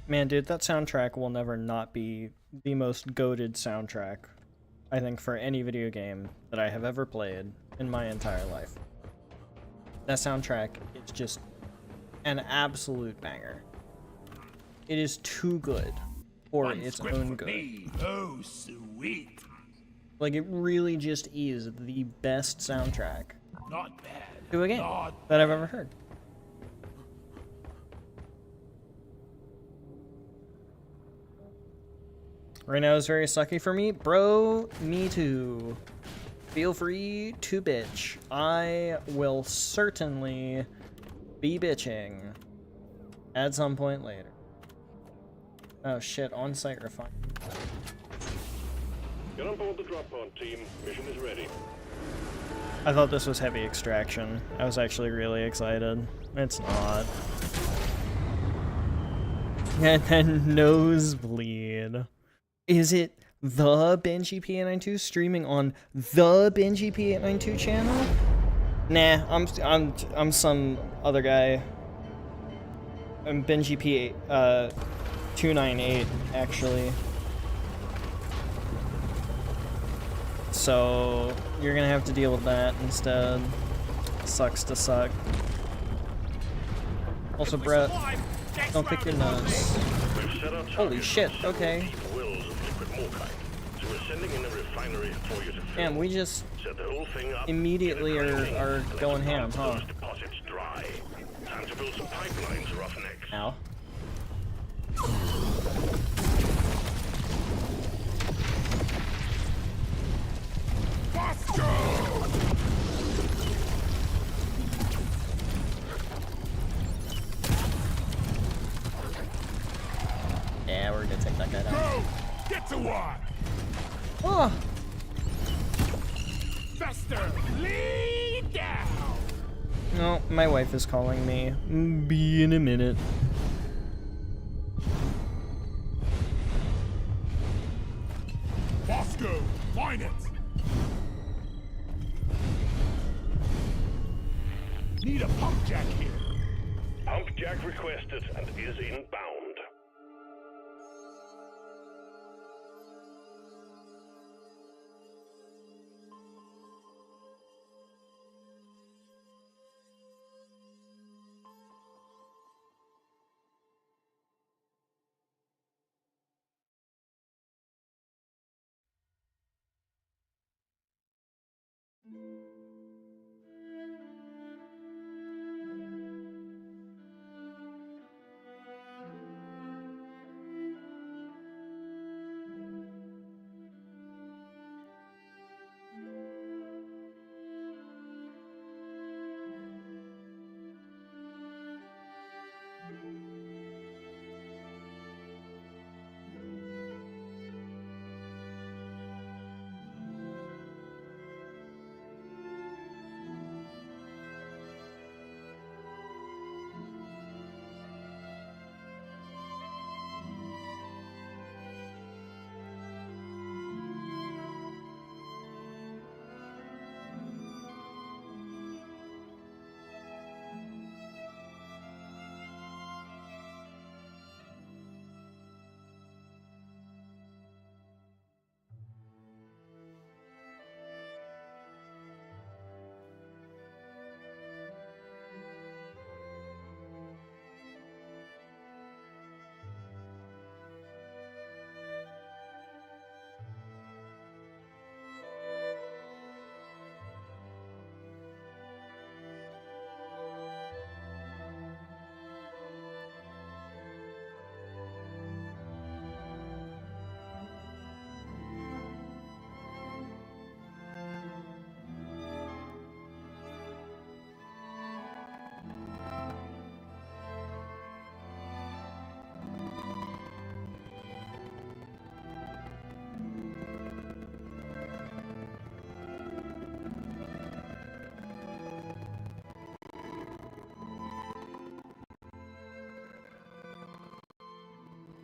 Man, dude, that soundtrack will never not be the most goated soundtrack, I think, for any video game that I have ever played in my entire life. That soundtrack is just an absolute banger. It is too good for its own good. Oh, sweet. Like, it really just is the best soundtrack Not bad. to a game that I've ever heard. Right now is very sucky for me. Bro, me too. Feel free to bitch. I will certainly be bitching at some point later. Oh shit, on-site refinement. Get on board the drop pod, team. Mission is ready. I thought this was heavy extraction. I was actually really excited. It's not. And then nosebleed. Is it the BenjiP892 streaming on the BenjiP892 channel? Nah, I'm some other guy. I'm BenjiP298 actually. So you're gonna have to deal with that instead. Sucks to suck. Also, Brett, don't pick your nose. Holy shit, okay. Damn, we just immediately are going ham, huh? Ow. Yeah, we're gonna take that guy down. Get to work. Oh! Faster. Lead down. No, my wife is calling me. Be in a minute. Bosco, find it. Need a pump jack here. Pump jack requested and is inbound.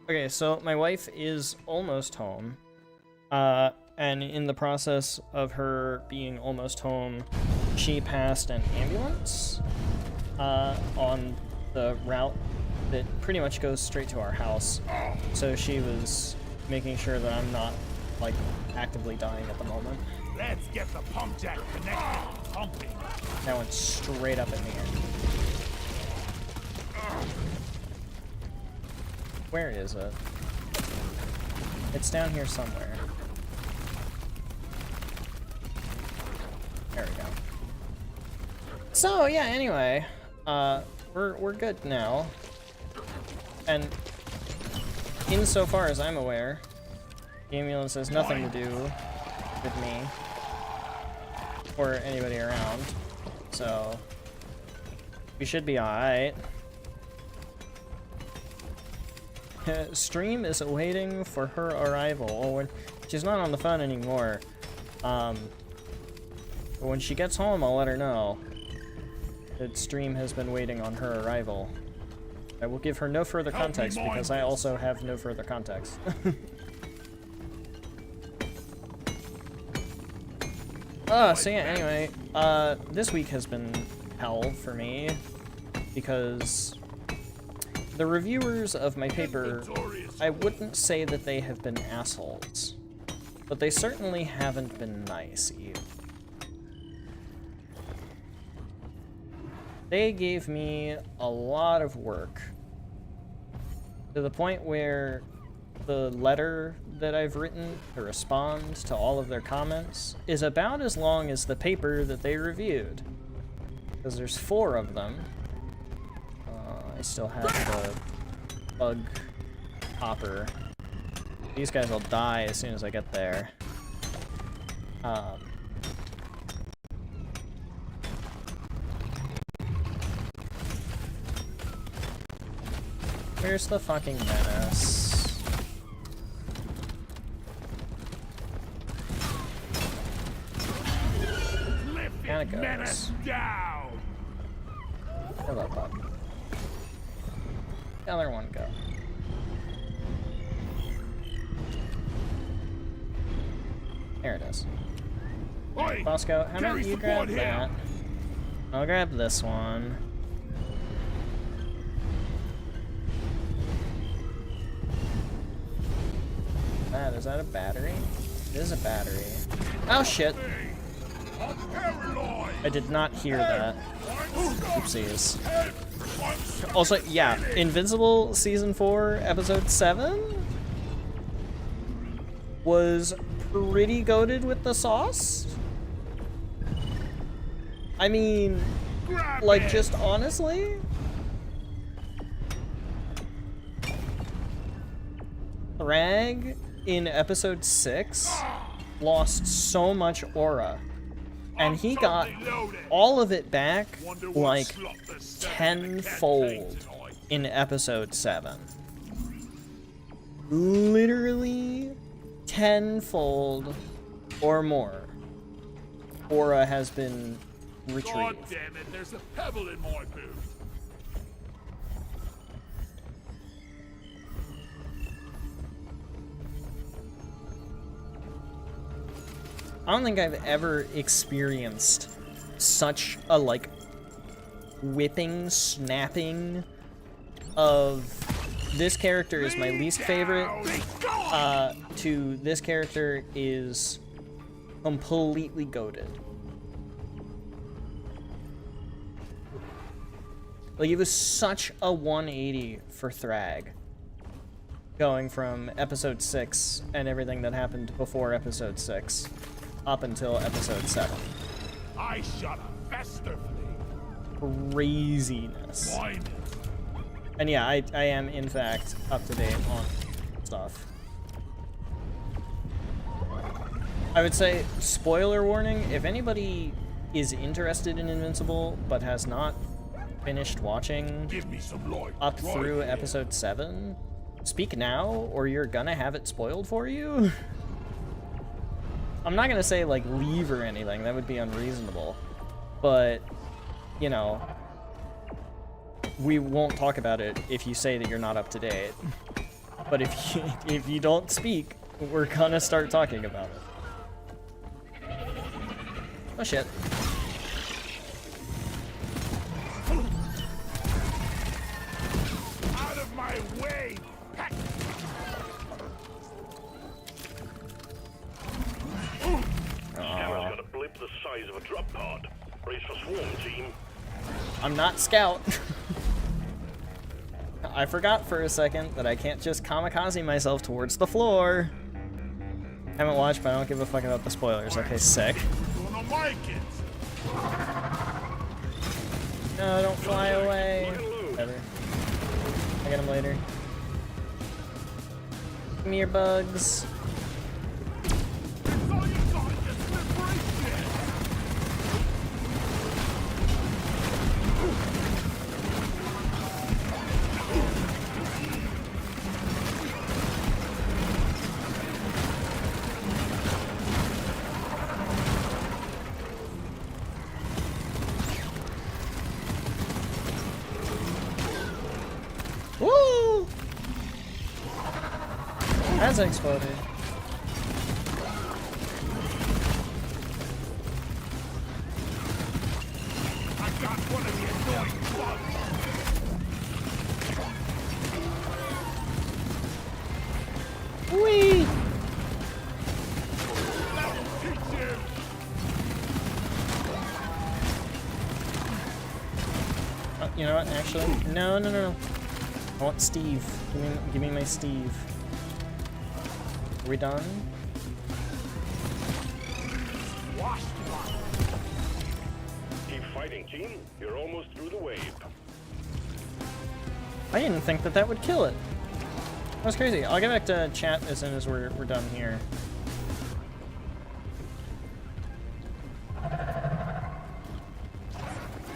Okay, so my wife is almost home. And in the process of her being almost home, she passed an ambulance on the route that pretty much goes straight to our house. So she was making sure that I'm not, like, actively dying at the moment. Let's get the pump jack connected. Pumping. That went straight up in the air. Where is it? It's down here somewhere. There we go. So yeah, anyway, we're good now. And insofar as I'm aware, the ambulance has nothing to do with me or anybody around. So we should be alright. Stream is waiting for her arrival. Oh, she's not on the phone anymore. But when she gets home, I'll let her know that stream has been waiting on her arrival. I will give her no further context because I also have no further context. So yeah, anyway, this week has been hell for me because the reviewers of my paper, I wouldn't say that they have been assholes, but they certainly haven't been nice either. They gave me a lot of work to the point where the letter that I've written to respond to all of their comments is about as long as the paper that they reviewed, because there's 4 of them. I still have the bug hopper. These guys will die as soon as I get there. Where's the fucking menace? Kinda goes. Menace down. Hello, bug. The other one go. There it is. Oi, Bosco, how about carry you grab support here. that? I'll grab this one. Is that a battery? It is a battery. Oh shit! I'm paranoid. I did not hear that. Oopsies. Also, yeah, Invincible Season 4, Episode 7 was pretty goated with the sauce. I mean, like, just honestly, Thrag in Episode 6 lost so much aura, and he got all of it back, like, tenfold in Episode 7. Literally tenfold or more. Aura has been God retrieved. damn it, there's a pebble in my boot. I don't think I've ever experienced such a, like, whipping, snapping of this character is my least favorite, to this character is completely goated. Like, it was such a 180 for Thrag, going from Episode 6 and everything that happened before Episode 6 up until Episode 7. I shot a fester flea. Craziness. Mine. And yeah, I am in fact up to date on stuff. I would say, spoiler warning, if anybody is interested in Invincible but has not finished watching Give me some light. up right through here. Episode 7, speak now or you're gonna have it spoiled for you. I'm not gonna say, like, leave or anything, that would be unreasonable. But, you know, we won't talk about it if you say that you're not up to date. But if you don't speak, we're gonna start talking about it. Oh shit. I'm not Scout. I forgot for a second that I can't just kamikaze myself towards the floor. Haven't watched, but I don't give a fuck about the spoilers. Okay, sick. Gonna like it. No, don't fly away. Whatever. I'll get him later. Give me your bugs. That's all you got, you slippery shit. Woo! That's exploded. I got one of the annoying bugs. Whee! That'll teach you. Oh, you know what? Actually, no, no, no, no. I want Steve. Give me my Steve. Are we done? Washed one. Keep fighting, team. You're almost through the wave. I didn't think that that would kill it. That's crazy. I'll get back to chat as soon as we're done here.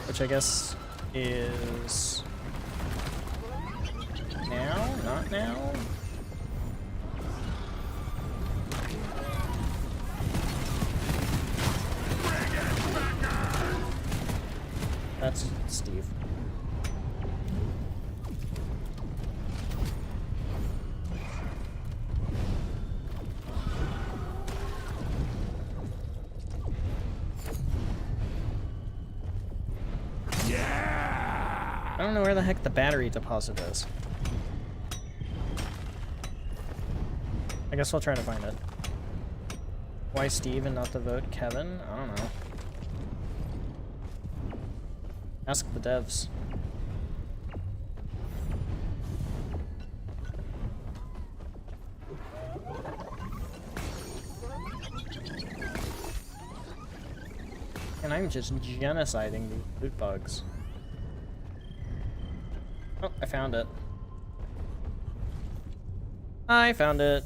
Which I guess is now? Not now? That's Steve. I don't know where the heck the battery deposit is. I guess we'll try to find it. Why Steve and not to vote Kevin? I don't know. Ask the devs. And I'm just genociding these loot bugs. Oh, I found it. I found it.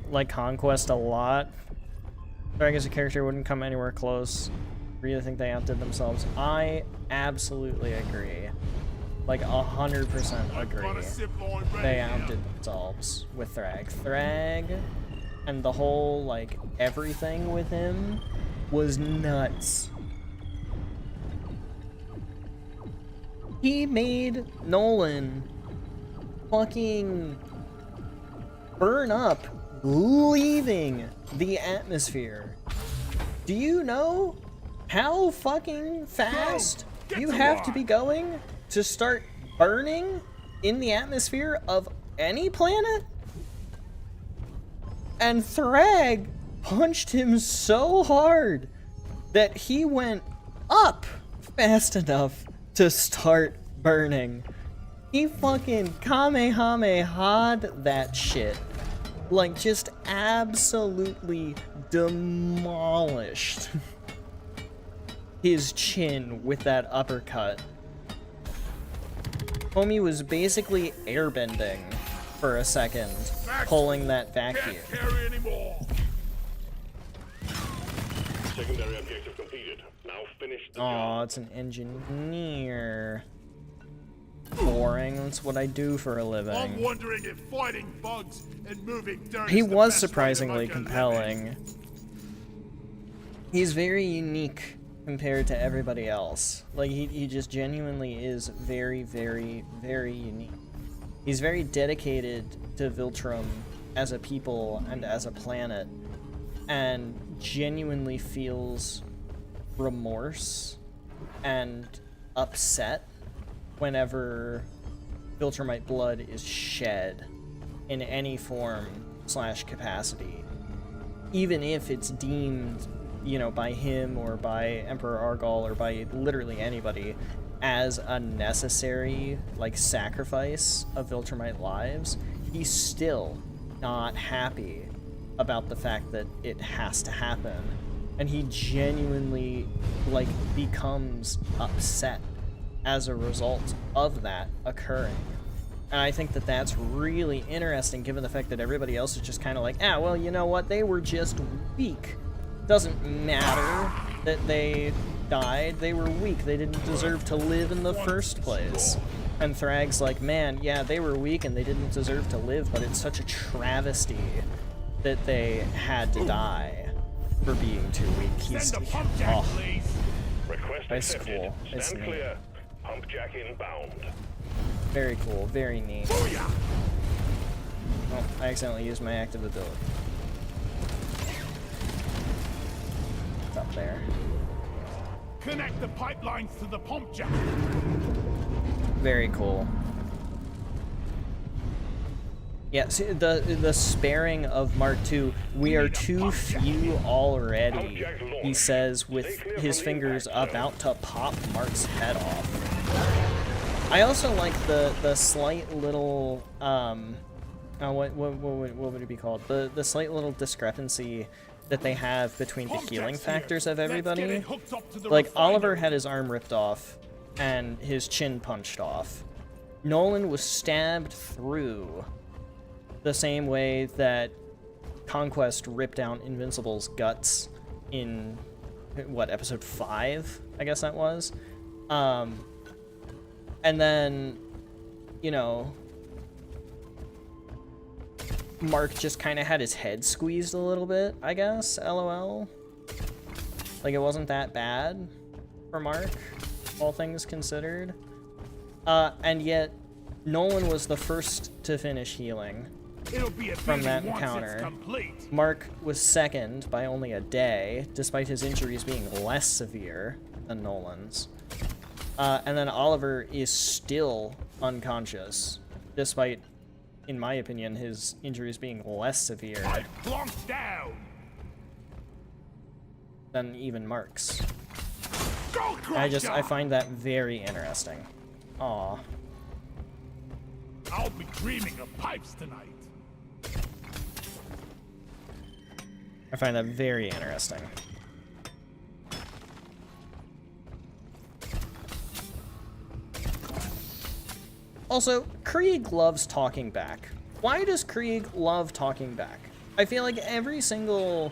Like Conquest a lot. Drag as a character wouldn't come anywhere close. Really think they outdid themselves. I absolutely agree. Like 100% agree. They outdid themselves with Thrag. Thrag and the whole, like, everything with him was nuts. He made Nolan fucking burn up leaving the atmosphere. Do you know how fucking fast you have to be going to start burning in the atmosphere of any planet? And Thrag punched him so hard that he went up fast enough to start burning. He fucking Kamehameha'd that shit. Like, just absolutely demolished his chin with that uppercut. Homie was basically airbending for a second, pulling that vacuum. Can't carry anymore. Secondary objective completed. Now finish the Aw, job. it's an engineer. Boring, that's what I do for a I'm living. wondering if fighting bugs and moving dirt He is the was best way to surprisingly make a living. compelling. He's very unique compared to everybody else. Like, he just genuinely is very, very, very unique. He's very dedicated to Viltrum as a people and as a planet, and genuinely feels remorse and upset whenever Viltrumite blood is shed in any form / capacity, even if it's deemed you know, by him or by Emperor Argol or by literally anybody as a necessary, like, sacrifice of Viltrumite lives, he's still not happy about the fact that it has to happen. And he genuinely, like, becomes upset as a result of that occurring. And I think that that's really interesting, given the fact that everybody else is just kind of like, ah, well, you know what, they were just weak. Doesn't matter that they died, they were weak, they didn't deserve to live in the first place. And Thrag's like, man, yeah, they were weak and they didn't deserve to live, but it's such a travesty that they had to die for being too weak. He's, oh, Request that's accepted. cool. It's Stand neat. clear. Pump jack inbound. Very cool, very neat. Booyah! Oh, I accidentally used my active ability. It's up there. Connect the pipelines to the pump jack. Very cool. Yeah, see, the sparing of Mark II, we are too few already, he says, with his fingers about to pop Mark's head off. I also like the slight little, what would it be called? The slight little discrepancy that they have between the healing factors of everybody. Like, Oliver had his arm ripped off and his chin punched off. Nolan was stabbed through the same way that Conquest ripped out Invincible's guts in, what, episode 5? I guess that was. And then, you know, Mark just kind of had his head squeezed a little bit, I guess, LOL. Like, it wasn't that bad for Mark, all things considered. And yet, Nolan was the first to finish healing from that encounter. Mark was second by only a day, despite his injuries being less severe than Nolan's. And then Oliver is still unconscious, despite, in my opinion, his injuries being less severe than even Mark's. I find that very interesting. Aw. I'll be dreaming of pipes tonight. I find that very interesting. Also, Krieg loves talking back. Why does Krieg love talking back? I feel like every single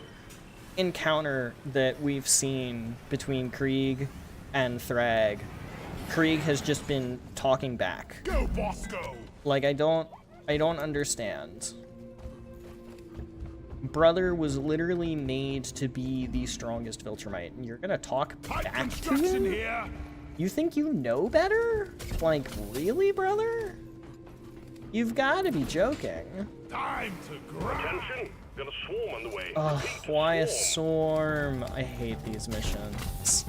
encounter that we've seen between Krieg and Thrag, Krieg has just been talking back. Go, Bosco! Like, I don't understand. Brother was literally made to be the strongest Viltrumite, and you're gonna talk back to him? Here. You think you know better? Like, really, brother? You've got to be joking. Time to grind. Attention! Got a swarm on the way. Ugh, why a swarm? I hate these missions.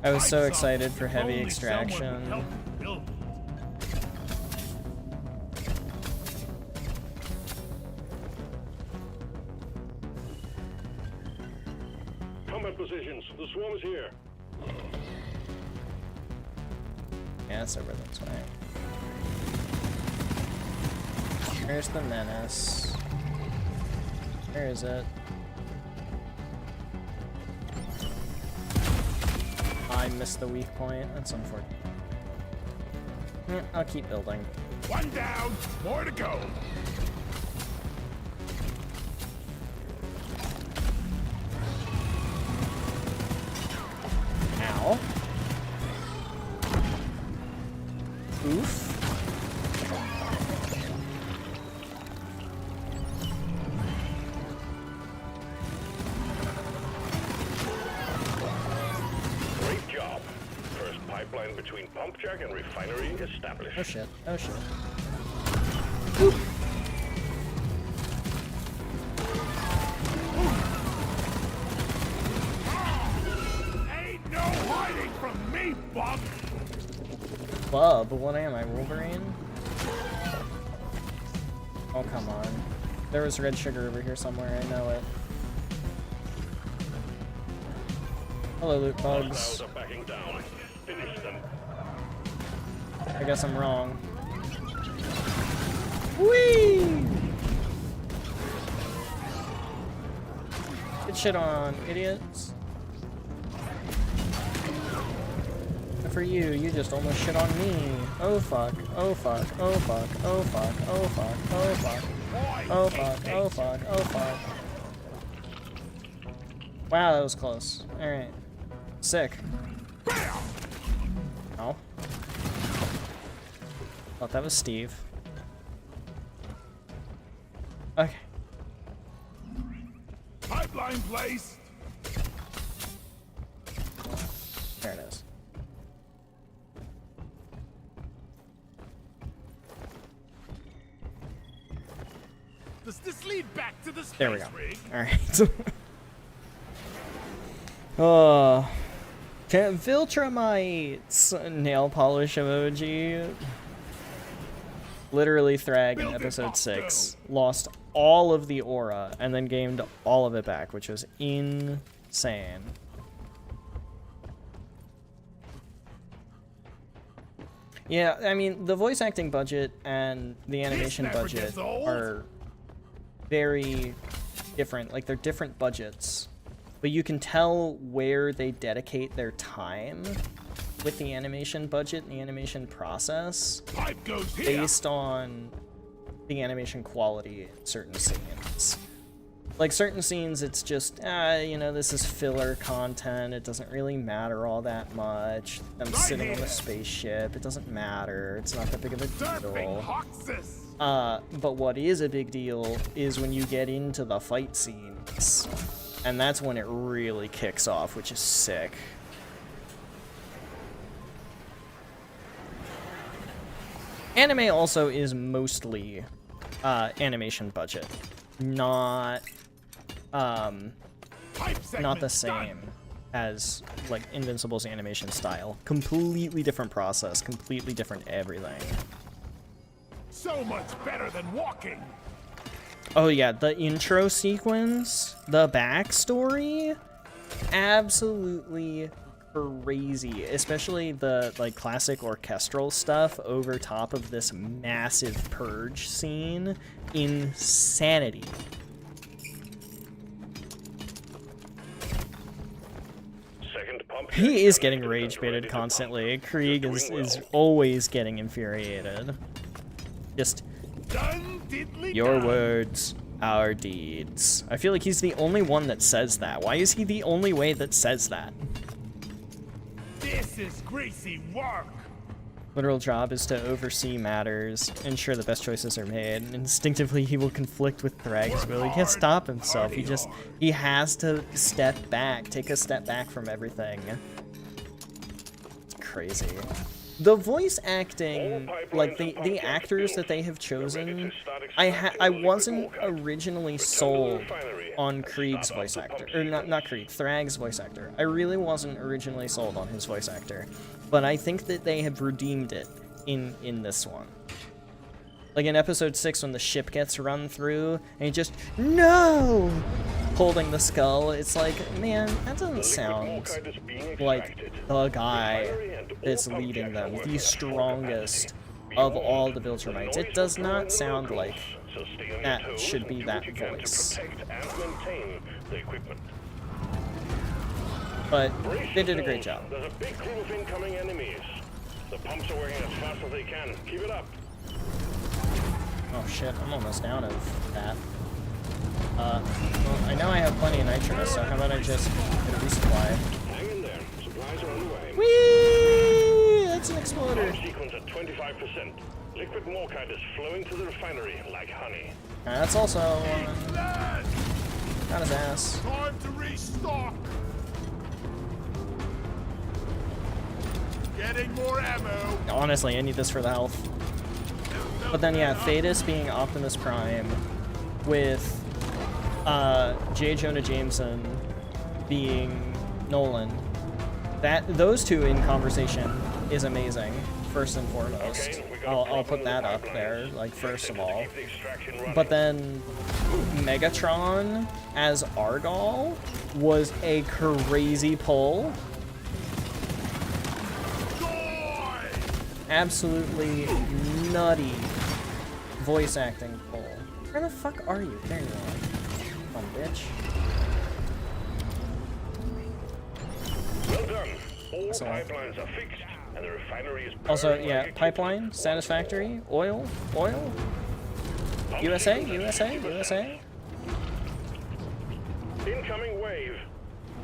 I was so excited for heavy extraction. Combat positions. The swarm is here. Yeah, it's over this way. There's the menace. Where is it? I missed the weak point. That's unfortunate. I'll keep building. One down, more to go. Ow. Oof. Great job. First pipeline between pump jack and refinery established. Oh shit. Oh shit. Ain't no hiding from me, Bob. Bub, what am I, Wolverine? Oh, come on. There was red sugar over here somewhere, I know it. Hello, loot bugs. Hostiles are backing down. Finish them. I guess I'm wrong. Whee! Get shit on, idiots. For you, you just almost shit on me. Oh fuck, oh fuck, oh fuck, oh fuck, oh fuck, oh fuck, oh fuck, oh fuck, oh fuck. Wow, that was close. Alright. Sick. Oh. Thought that was Steve. Okay. Pipeline placed. There it is. Does this lead back to the space There we go. rig? Alright. Oh. Viltrumites nail polish emoji. Literally Thrag in episode 6 lost all of the aura and then gained all of it back, which was insane. Yeah, I mean, the voice acting budget and the animation never budget gets old. are very different. Like, they're different budgets. But you can tell where they dedicate their time with the animation budget and the animation process Pipe goes here. based on the animation quality in certain scenes. Like, certain scenes, it's just, you know, this is filler content. It doesn't really matter all that much. Them sitting on the spaceship, it doesn't matter. It's not that big of a Surfing deal. Hoxus. But what is a big deal is when you get into the fight scenes. And that's when it really kicks off, which is sick. Anime also is mostly animation budget, not Pipe not the segment same done. as like Invincible's animation style. Completely different process, completely different everything. So much better than walking. Oh yeah, the intro sequence, the backstory, absolutely crazy. Especially the like classic orchestral stuff over top of this massive purge scene. Insanity. Second pump. He is getting rage baited constantly. Krieg is always getting infuriated. Just Done diddly your done. words, our deeds. I feel like he's the only one that says that. Why is he the only way that says that? This is greasy work. Literal job is to oversee matters, ensure the best choices are made. Instinctively, he will conflict with Thrag's will. He can't stop himself. He has to step back, take a step back from everything. It's crazy. The voice acting, like the actors that they have chosen, I wasn't originally sold on Krieg's voice actor, or not Krieg, Thrag's voice actor. I really wasn't originally sold on his voice actor, but I think that they have redeemed it in this one. Like in episode 6 when the ship gets run through and he just, no! Holding the skull, it's like, man, that doesn't sound like the guy that's leading them, the strongest of all the Viltrumites. It does not sound like that should be that voice. But they did a great job. There's a big crew of incoming enemies. The pumps are working as fast as they can. Keep it up. Oh shit, I'm almost out of that. Well, I know I have plenty of nitro, so how about I just get a resupply? Hang in there. Supplies are on the way. Whee! That's an exploder. Pump sequence at 25%. Liquid morkite is flowing to the refinery like honey. That's also Lad, got his ass. time to restock. Getting more ammo. Honestly, I need this for the health. But then yeah, Thetis being Optimus Prime with J. Jonah Jameson being Nolan. Those two in conversation is amazing. first and foremost. Okay, we got a I'll problem put with that the up pipelines. there, like, first of Fix it to all. keep the extraction running. But then Megatron as Argall was a crazy pull. Absolutely nutty voice acting pull. Where the fuck are you? There you are. Come on, bitch. Well done. All So- pipelines are fixed, and the refinery is Also, purring yeah, like a pipeline, kitten. satisfactory, oil, oil, Pump USA, sequence at USA, 50%. USA. Incoming wave.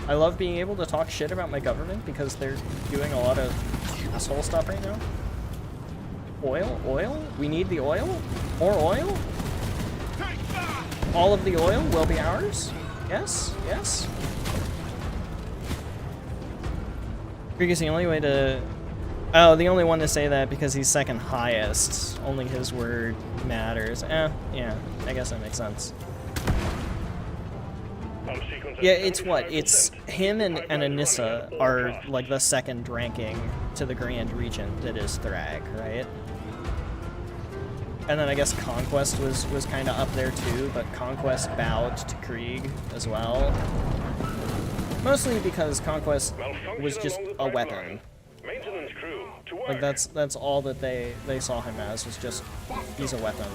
I love being able to talk shit about my government because they're doing a lot of asshole stuff right now. Oil, oil, we need the oil, more oil. Take that! All of the oil will be ours. Yes, yes. Because the only way to... Oh, the only one to say that because he's second highest. Only his word matters. Yeah, I guess that makes sense. Pump sequence at Yeah, it's what? 75%. It's him and Pipelines running Anissa at all are costs. like the second ranking to the Grand Regent that is Thrag, right? And then I guess Conquest was kind of up there too, but Conquest bowed to Krieg as well. Mostly because Conquest Malfunction was just along the a pipeline. weapon. Maintenance crew, to work. Like that's all that they saw him as, was just he's a weapon.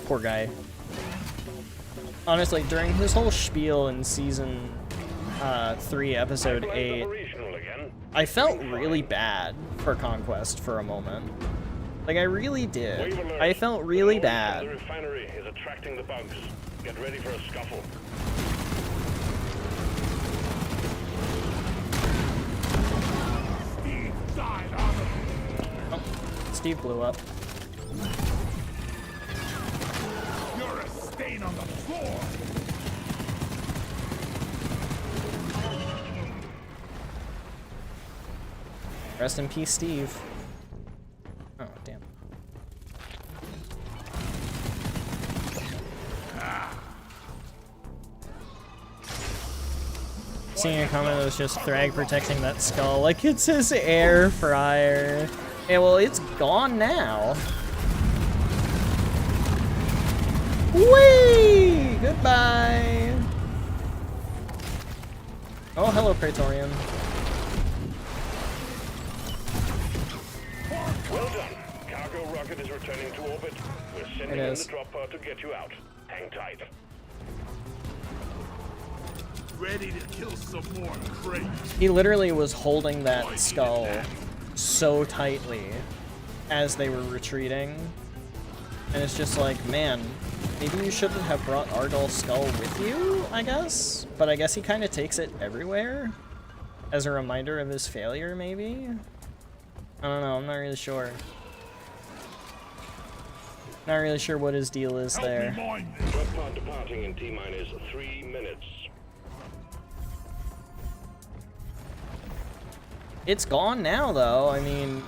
Poor guy. Honestly, during his whole spiel in season 3, episode Pipelines 8, operational again. I felt really bad for Conquest for a moment. Like, I really did. Wave alert. I felt really The noise bad. from the refinery is attracting the bugs. Get ready for a scuffle. Steve died on him. Oh, Steve blew up. You're a stain on the floor. Rest in peace, Steve. Oh, damn. Seeing a comment that was just Thrag protecting that skull, like it's his air fryer. Yeah, well, it's gone now. Whee! Goodbye! Oh, hello, Praetorian. Well done. Cargo rocket is returning to orbit. We're sending It in is. the drop pod to get you out. Hang tight. Ready to kill some more crazy. He literally was holding that skull so tightly as they were retreating. And it's just like, man, maybe you shouldn't have brought Argall's skull with you, I guess? But I guess he kind of takes it everywhere as a reminder of his failure, maybe? I don't know, I'm not really sure. Not really sure what his deal is Help me there. mind this. Drop pod departing in T-minus 3 minutes. It's gone now, though. I mean,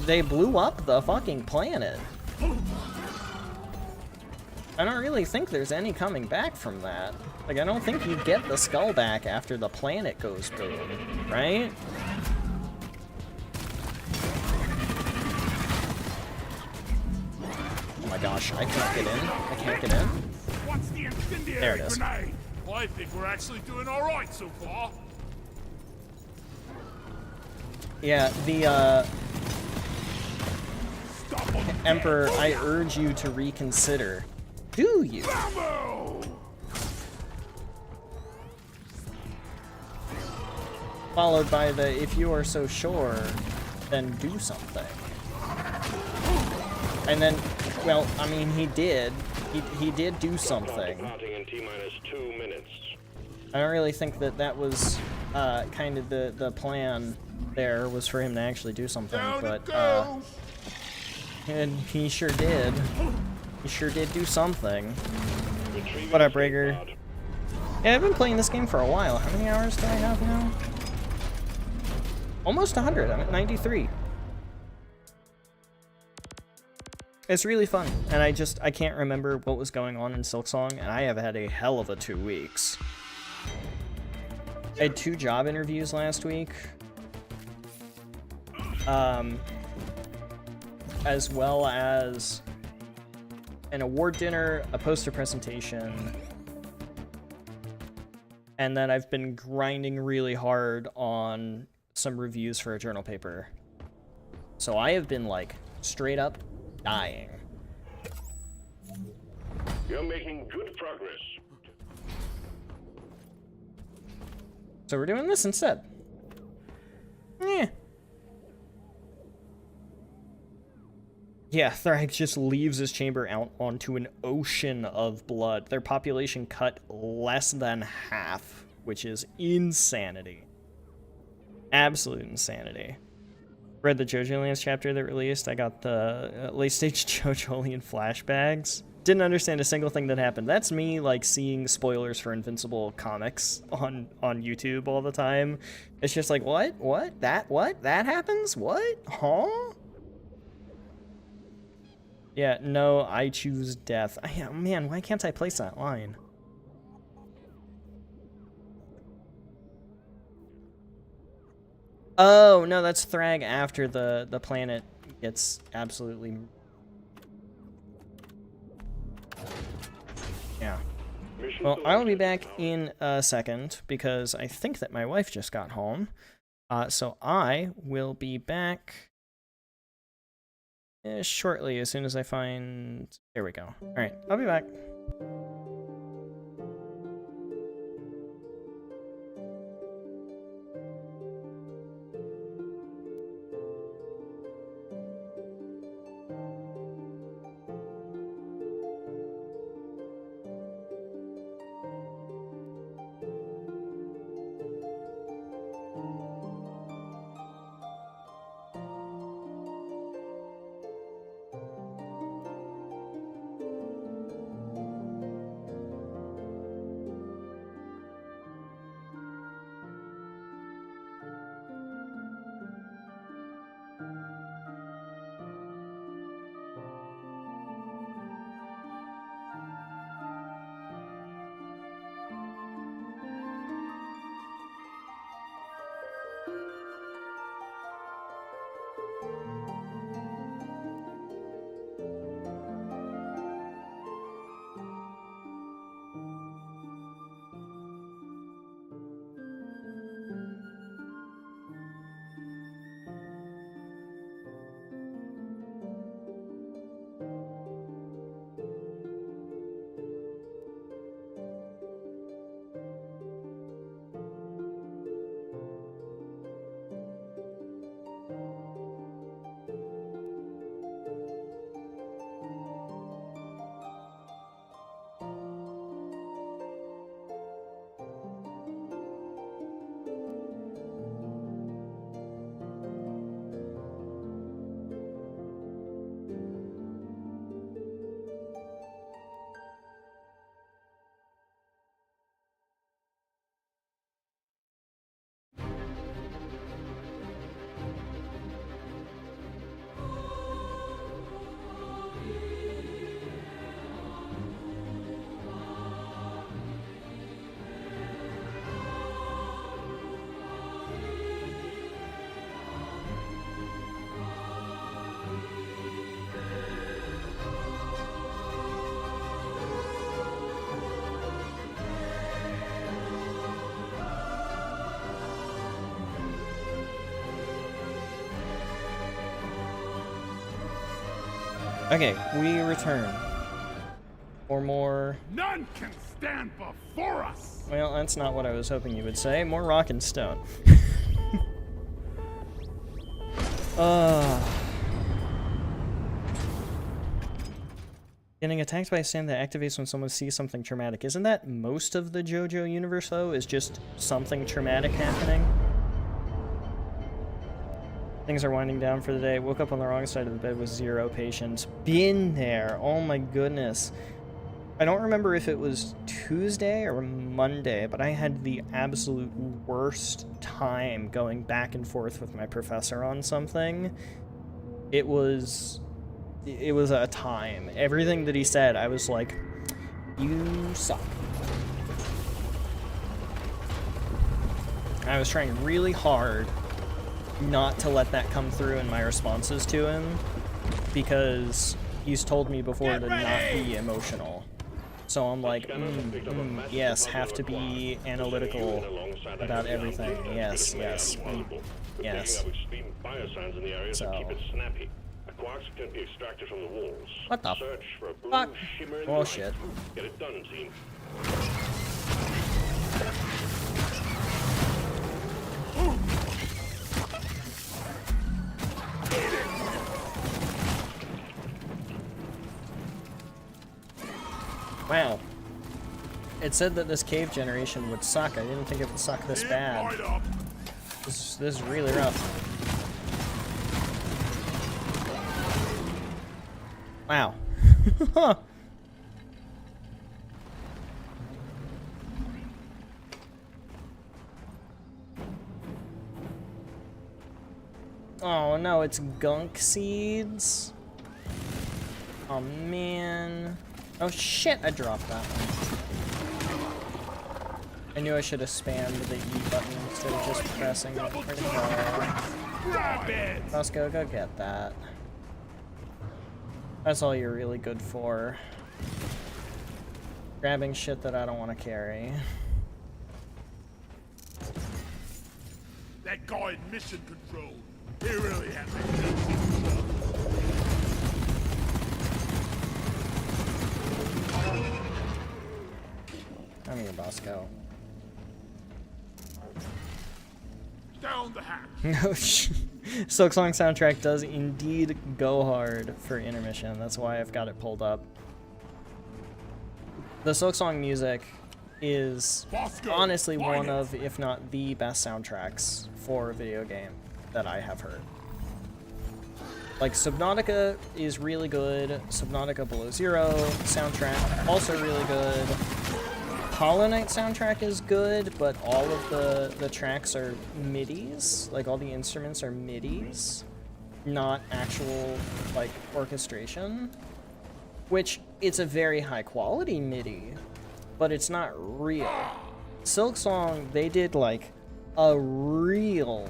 they blew up the fucking planet. I don't really think there's any coming back from that. Like, I don't think you get the skull back after the planet goes boom, right? Oh my gosh, I can't get in. I can't get in. What's the incendiary There it is. grenade? Well, I think we're actually doing all right so far. Yeah, the, Stop on the Emperor, I urge you to reconsider. Do you? Bravo! Followed by the, if you are so sure, then do something. And then, well, I mean, he did. He did do Drop pod something. departing in T-minus 2 minutes. I don't really think that that was kind of the plan there, was for him to actually do something, Down it but goes! and he sure did. He sure did do something. Retrieving What up, escape Rager? pod. Yeah, I've been playing this game for a while. How many hours do I have now? Almost 100. I'm at 93. It's really fun, and I can't remember what was going on in Silksong, and I have had a hell of a 2 weeks. I had 2 job interviews last week. As well as an award dinner, a poster presentation, and then I've been grinding really hard on some reviews for a journal paper. So I have been, like, straight up dying. You're making good progress. So we're doing this instead. Yeah, Thrag just leaves his chamber out onto an ocean of blood. Their population cut less than half, which is insanity. Absolute insanity. Read the JoJo Lands chapter that released. I got the late-stage JoJolian flashbacks. Didn't understand a single thing that happened. That's me, like, seeing spoilers for Invincible comics on YouTube all the time. It's just like, what? What? That? What? That happens? What? Huh? Yeah, no, I choose death. Man, why can't I place that line? Oh, no, that's Thrag after the planet gets absolutely... Yeah. Well, I will be back in a second, because I think that my wife just got home. So I will be back shortly, as soon as I find... There we go. Alright, I'll be back. Okay, we return. For more... None can stand before us! Well, that's not what I was hoping you would say. More rock and stone. Getting attacked by a stand that activates when someone sees something traumatic. Isn't that most of the JoJo universe, though? Is just something traumatic happening? Things are winding down for the day. Woke up on the wrong side of the bed with 0 patience. Been there. Oh my goodness. I don't remember if it was Tuesday or Monday, but I had the absolute worst time going back and forth with my professor on something. It was it was a time. Everything that he said, I was like, you suck. I was trying really hard not to let that come through in my responses to him, because he's told me before to not be emotional. So I'm like, yes, have to be analytical about everything. Yes, yes, yes. So, what the fuck? Oh shit. Get it done, team. Wow. It said that this cave generation would suck. I didn't think it would suck this bad. This is really rough. Wow. Oh no, it's gunk seeds. Oh man. Oh shit, I dropped that one. I knew I should have spammed the E button instead of just pressing it. Where'd it go? Grab it! Let's go get that. That's all you're really good for. Grabbing shit that I don't want to carry. That guy in mission control, he really had me. Come here, Bosco. Down the hatch. No, Silksong soundtrack does indeed go hard for intermission. That's why I've got it pulled up. The Silksong music is honestly one of, if not the best soundtracks for a video game that I have heard. Like, Subnautica is really good. Subnautica Below Zero soundtrack, also really good. Hollow Knight soundtrack is good, but all of the tracks are MIDIs. Like, all the instruments are MIDIs, not actual, like, orchestration. Which, it's a very high quality MIDI, but it's not real. Silksong, they did, like, a real,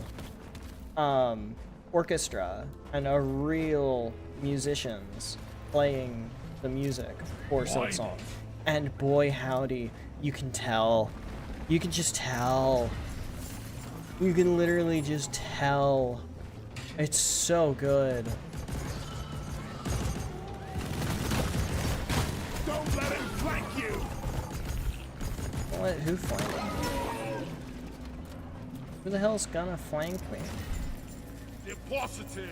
orchestra and a real musicians playing the music for Silksong. And boy howdy, you can tell. You can just tell. You can literally just tell. It's so good. Don't let him flank you! What? Who flanked me? Who the hell's gonna flank me? Depositing!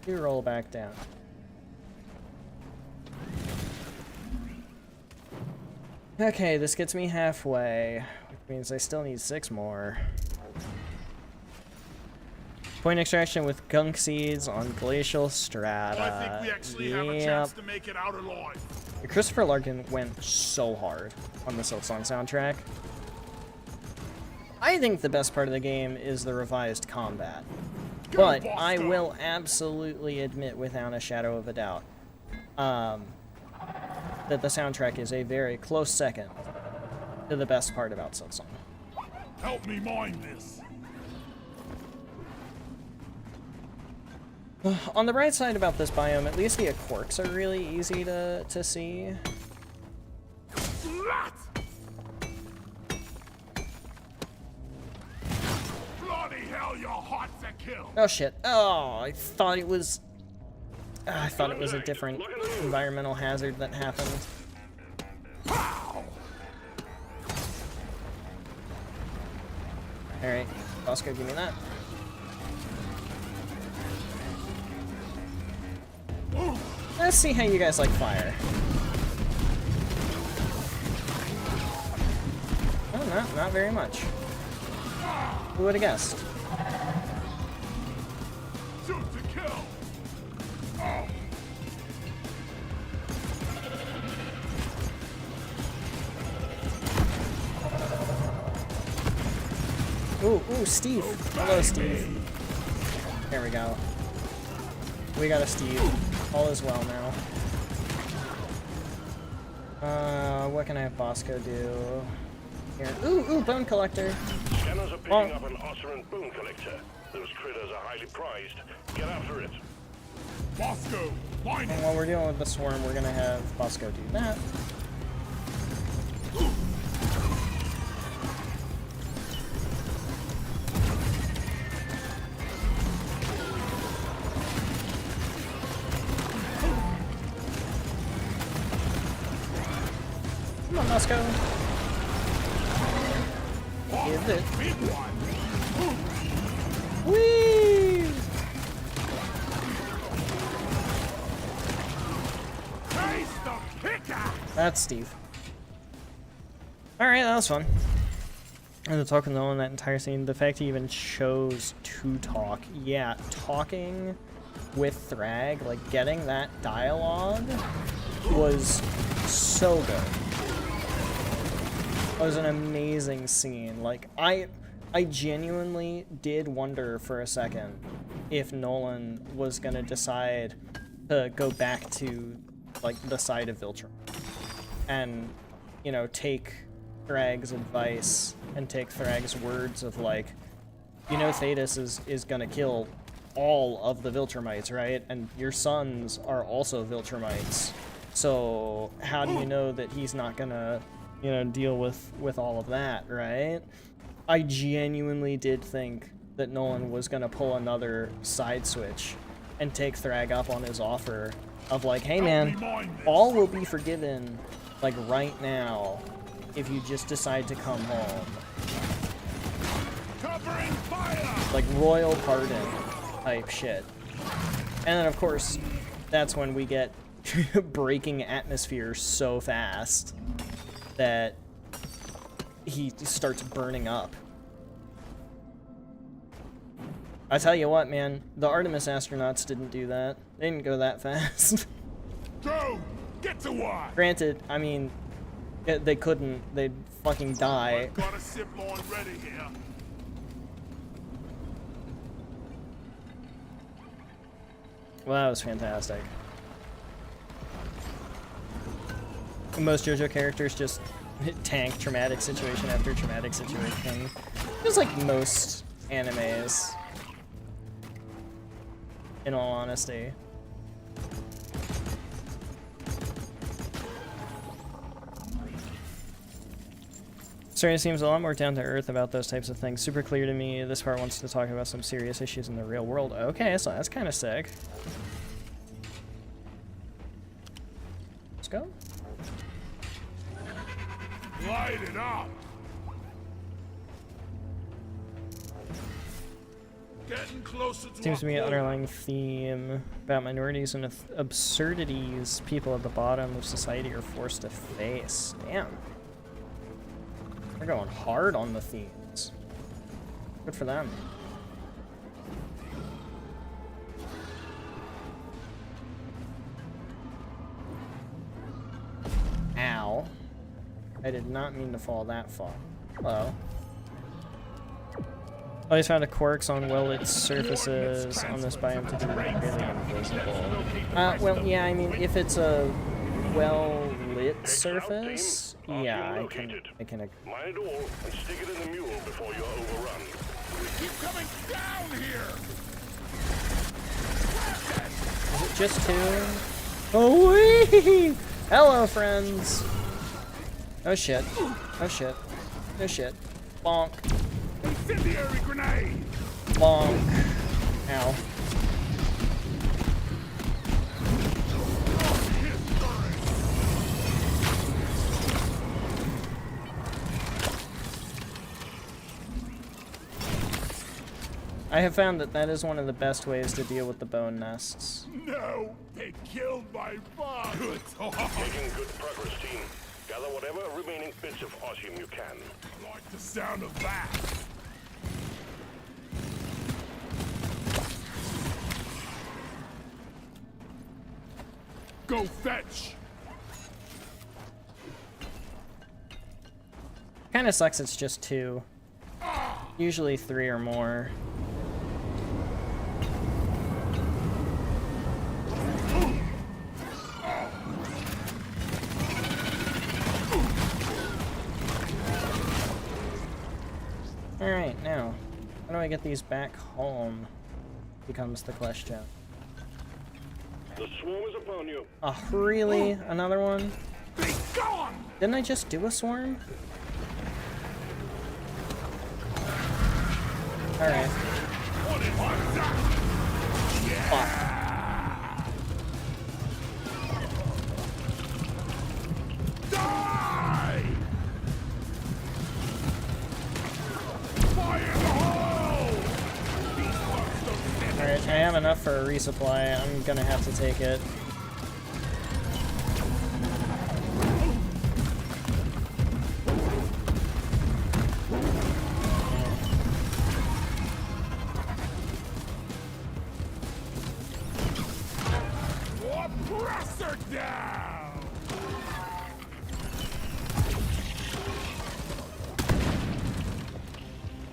You roll back down. Okay, this gets me halfway, which means I still need 6 more. Point extraction with gunk seeds on glacial strata. I think we actually have a chance to make it out alive. Christopher Larkin went so hard on the Silksong soundtrack. I think the best part of the game is the revised combat. But I will absolutely admit, without a shadow of a doubt, that the soundtrack is a very close second to the best part about Silksong. Help me mine this. On the bright side about this biome, at least the quirks are really easy to see. Slut! Bloody hell, you're hot to kill. Oh shit. Oh, I thought it was a different environmental hazard that happened. Alright, Bosco, give me that. Let's see how you guys like fire. Oh, not very much. Who would have guessed? ooh, Steve. Hello, Steve. There we go. We got a Steve. All is well now. What can I have Bosco do? Here. Ooh, bone collector. Scanners are picking up an oscillant boom collector. Those critters are highly prized. Get after it. Bosco, find And it. while we're dealing with the swarm, we're gonna have Bosco do that. Come on, Bosco. Give it. Big one. Whee! Face the kicker. That's Steve. Alright, that was fun. And the talking though in that entire scene, the fact he even chose to talk. Yeah, talking with Thrag, like getting that dialogue was so good. It was an amazing scene. Like, I genuinely did wonder for a second if Nolan was gonna decide to go back to, like, the side of Viltrum. And, you know, take Thrag's advice and take Thrag's words of, like, you know Thetis is gonna kill all of the Viltrumites, right? And your sons are also Viltrumites. So how do you know that he's not gonna, you know, deal with all of that, right? I genuinely did think that Nolan was gonna pull another side switch and take Thrag up on his offer of like, hey man, all will be forgiven, like right now, if you just decide to come home. Covering fire. Like royal pardon type shit. And then of course, that's when we get breaking atmosphere so fast that he starts burning up. I tell you what, man, the Artemis astronauts didn't do that. They didn't go that fast. Go. Get to work. Granted, I mean, they couldn't. They'd fucking die. Got a zip line ready here. Well, that was fantastic. Most JoJo characters just tank traumatic situation after traumatic situation. Just like most animes, in all honesty. Story seems a lot more down to earth about those types of things. Super clear to me. This part wants to talk about some serious issues in the real world. Okay, so that's kind of sick. Let's go. Light it up. Getting closer to Seems to be an underlying theme about minorities and absurdities people at the bottom of society are forced to face. Damn. They're going hard on the themes. Good for them. Ow. I did not mean to fall that far. Hello. I always found a quirks on well-lit surfaces on this biome to be really invisible. Well, yeah, I mean, if it's a well-lit surface, yeah, I can Mine it all and stick it in the mule before you're overrun. We keep coming down here. Is it just two? Oh, wee! Hello, friends! Oh shit. Oh shit. Oh shit. Bonk. Incendiary grenade. Bonk. Ow. I have found that that is one of the best ways to deal with the bone nests. No, they killed my bug. Good talk. Making good progress, team. Gather whatever remaining bits of osmium you can. I like the sound of that. Go fetch. Kinda sucks it's just two. Usually 3 or more. Alright, now, how do I get these back home? Becomes the question. The swarm is upon you. Oh, really? Another one? Be gone! Didn't I just do a swarm? Alright. What is that? Fuck. Die! Fire in the hole! These fucks don't stand Alright, I have enough for a resupply. I'm gonna have to take it. Press her down!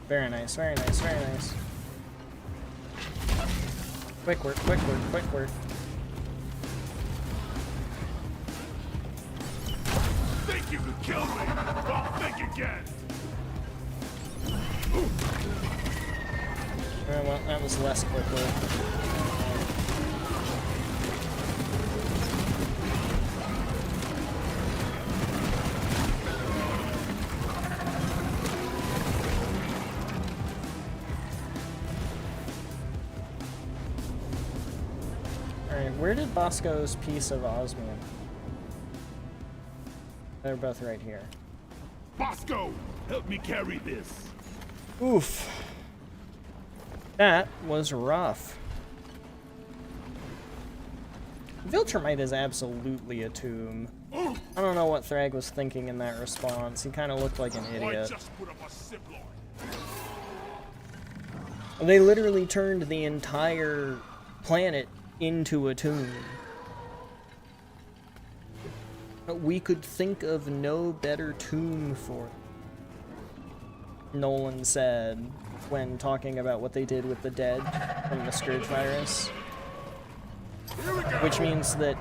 Very nice, very nice, very nice. Quick work, quick work, quick work. Think you could kill me? Well, think again! Well, that was less quick work. Where did Bosco's piece of osmium? They're both right here. Bosco, help me carry this. Oof. That was rough. Viltrumite is absolutely a tomb. I don't know what Thrag was thinking in that response. He kind of looked like an I idiot. just put up a zipline. They literally turned the entire planet into a tomb. We could think of no better tomb for it, Nolan said when talking about what they did with the dead from the Scourge virus. Which means that,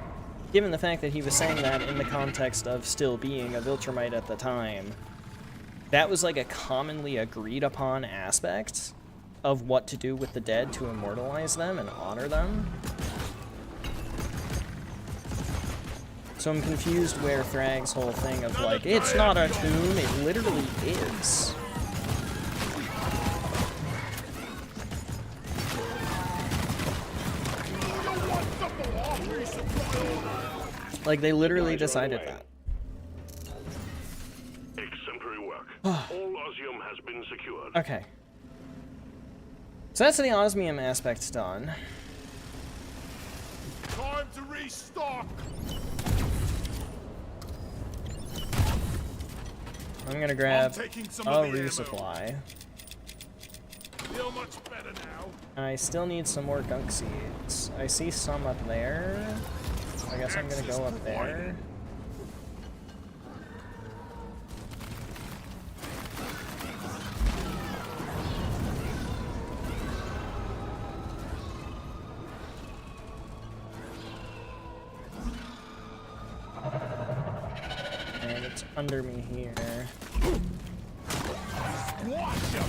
given the fact that he was saying that in the context of still being a Viltrumite at the time, that was like a commonly agreed upon aspect of what to do with the dead to immortalize them and honor them. So I'm confused where Thrag's whole thing of like, it's not a tomb, it literally is. Like, they literally decided that. Exemplary work. All osmium has been secured. Okay. So that's the osmium aspect done. Time to restock. I'm gonna grab I'm taking some a of the ammo. resupply. Feel much better now. And I still need some more gunk seeds. I see some up there. I guess I'm gonna go up there. And it's under me here. Watch out.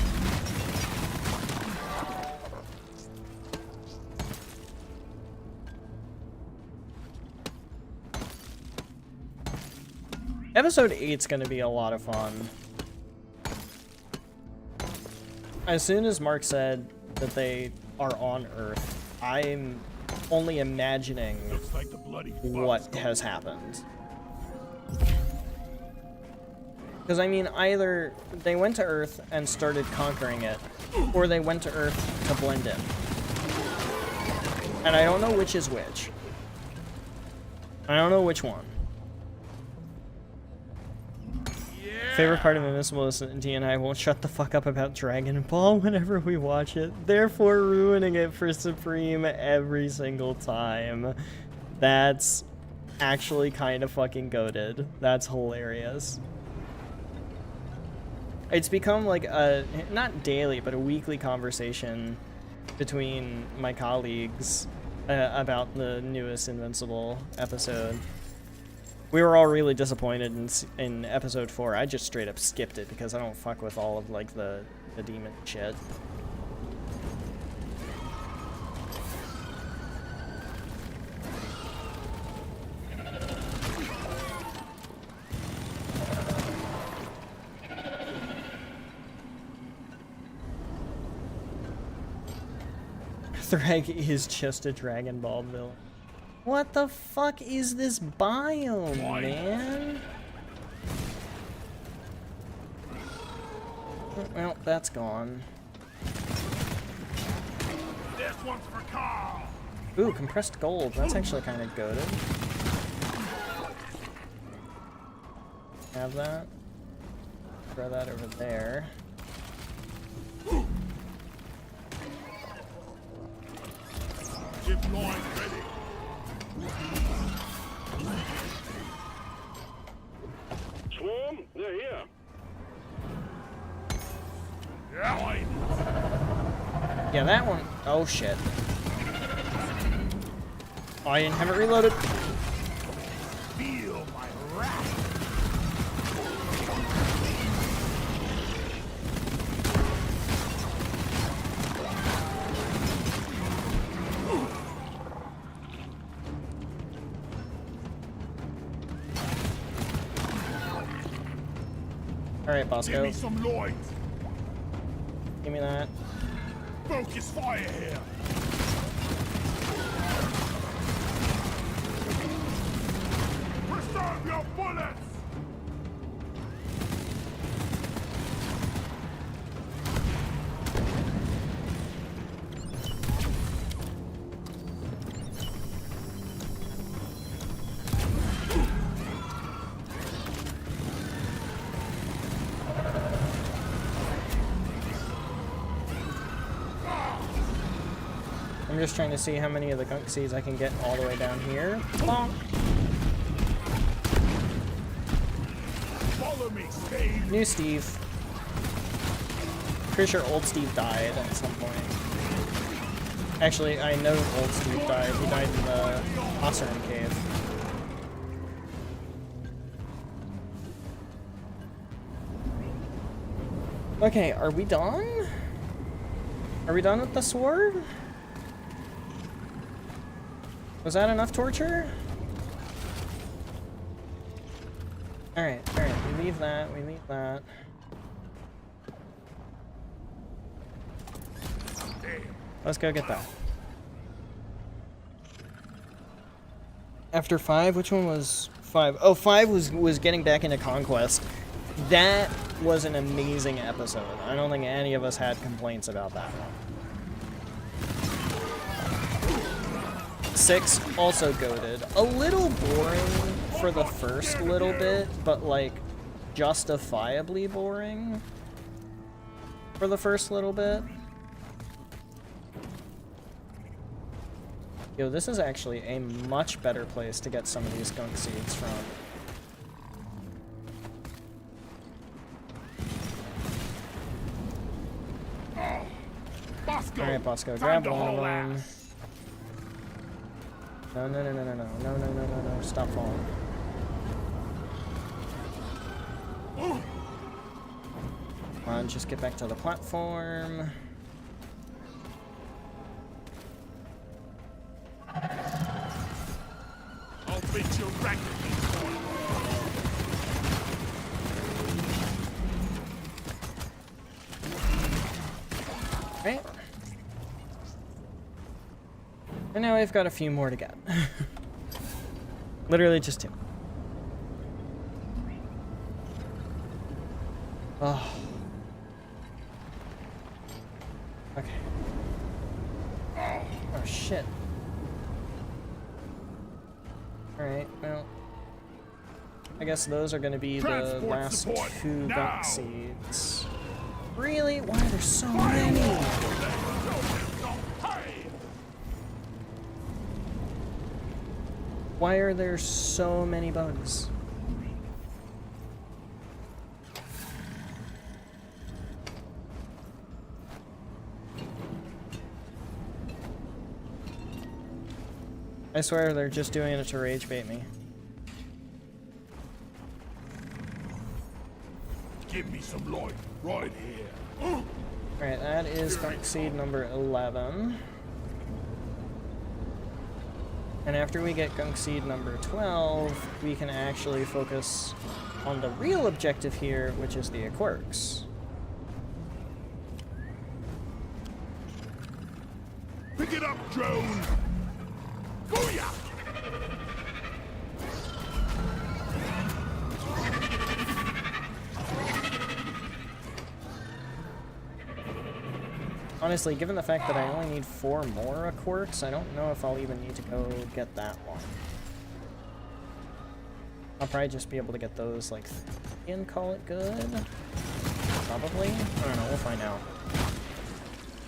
Episode 8's gonna be a lot of fun. As soon as Mark said that they are on Earth, I'm only imagining Looks like the bloody what has happened. Because, I mean, either they went to Earth and started conquering it, or they went to Earth to blend in. And I don't know which is which. I don't know which one. Favorite part of Invincible is that D and I won't shut the fuck up about Dragon Ball whenever we watch it, therefore ruining it for Supreme every single time. That's actually kind of fucking goated. That's hilarious. It's become like a, not daily, but a weekly conversation between my colleagues about the newest Invincible episode. We were all really disappointed in episode 4. I just straight up skipped it because I don't fuck with all of like the demon shit. Thrag is just a Dragon Ball villain. What the fuck is this biome, man? Well, that's gone. This one's for Carl. Ooh, compressed gold. That's actually kind of goated. Have that. Throw that over there. Zip line ready. Swarm, they're here. Yeah. Yeah, that one. Oh shit. Oh, I didn't have it reloaded. Feel my wrath. Alright, Bosco. Give me some light. Give me that. Focus fire here. Preserve your bullets. I'm just trying to see how many of the gunk seeds I can get all the way down here. Bonk. Follow me, Steve. New Steve. Pretty sure old Steve died at some point. Actually, I know old Steve died. He died in the Osserin cave. Okay, are we done? Are we done with the sword? Was that enough torture? Alright, we leave that, Let's go get that. After 5, which one was 5? Oh, 5 was getting back into Conquest. That was an amazing episode. I don't think any of us had complaints about that one. 6, also goated. A little boring for the first little bit, but like justifiably boring for the first little bit. Yo, this is actually a much better place to get some of these gunk seeds from. Alright, Bosco, grab one of them. No, stop falling. Come on, just get back to the platform. I'll beat you back. Right? And now we've got a few more to get. Literally just 2. Oh. Okay. Oh shit. Alright, well. I guess those are gonna be the last 2 gunk seeds. Really? Why are there so many? Why are there so many bugs? I swear they're just doing it to rage bait me. Give me some light right here. Alright, that is gunk seed number 11. And after we get gunk seed number 12, we can actually focus on the real objective here, which is the quirks. Pick it up, drone. Booyah! Honestly, given the fact that I only need 4 more quirks, I don't know if I'll even need to go get that one. I'll probably just be able to get those, like, and call it good? Probably? I don't know, we'll find out.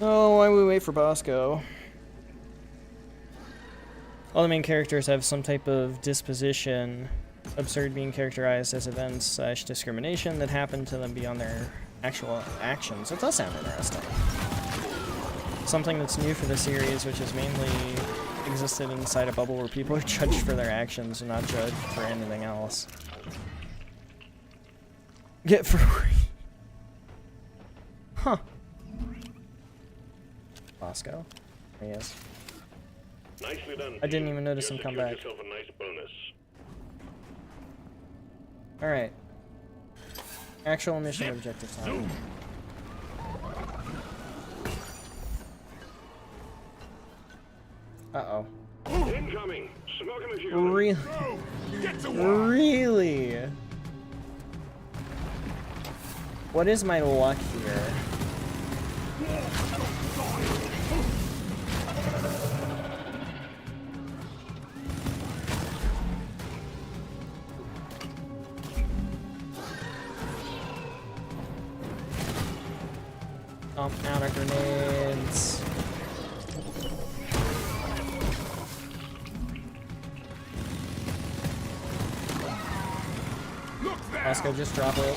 Oh, why we wait for Bosco? All the main characters have some type of disposition, absurd being characterized as events / discrimination that happen to them beyond their actual actions. It does sound interesting. Something that's new for the series, which has mainly existed inside a bubble where people are judged for their actions and not judged for anything else. Get free. Huh. Bosco? There he is. Nicely done. I didn't even notice him come back. Yourself a nice bonus. Alright. Actual mission objective time. Uh-oh. Incoming. Smoke him if you got him. Really? Get to work. Really? What is my luck here? Out of grenades. Look there. Bosco, just drop it.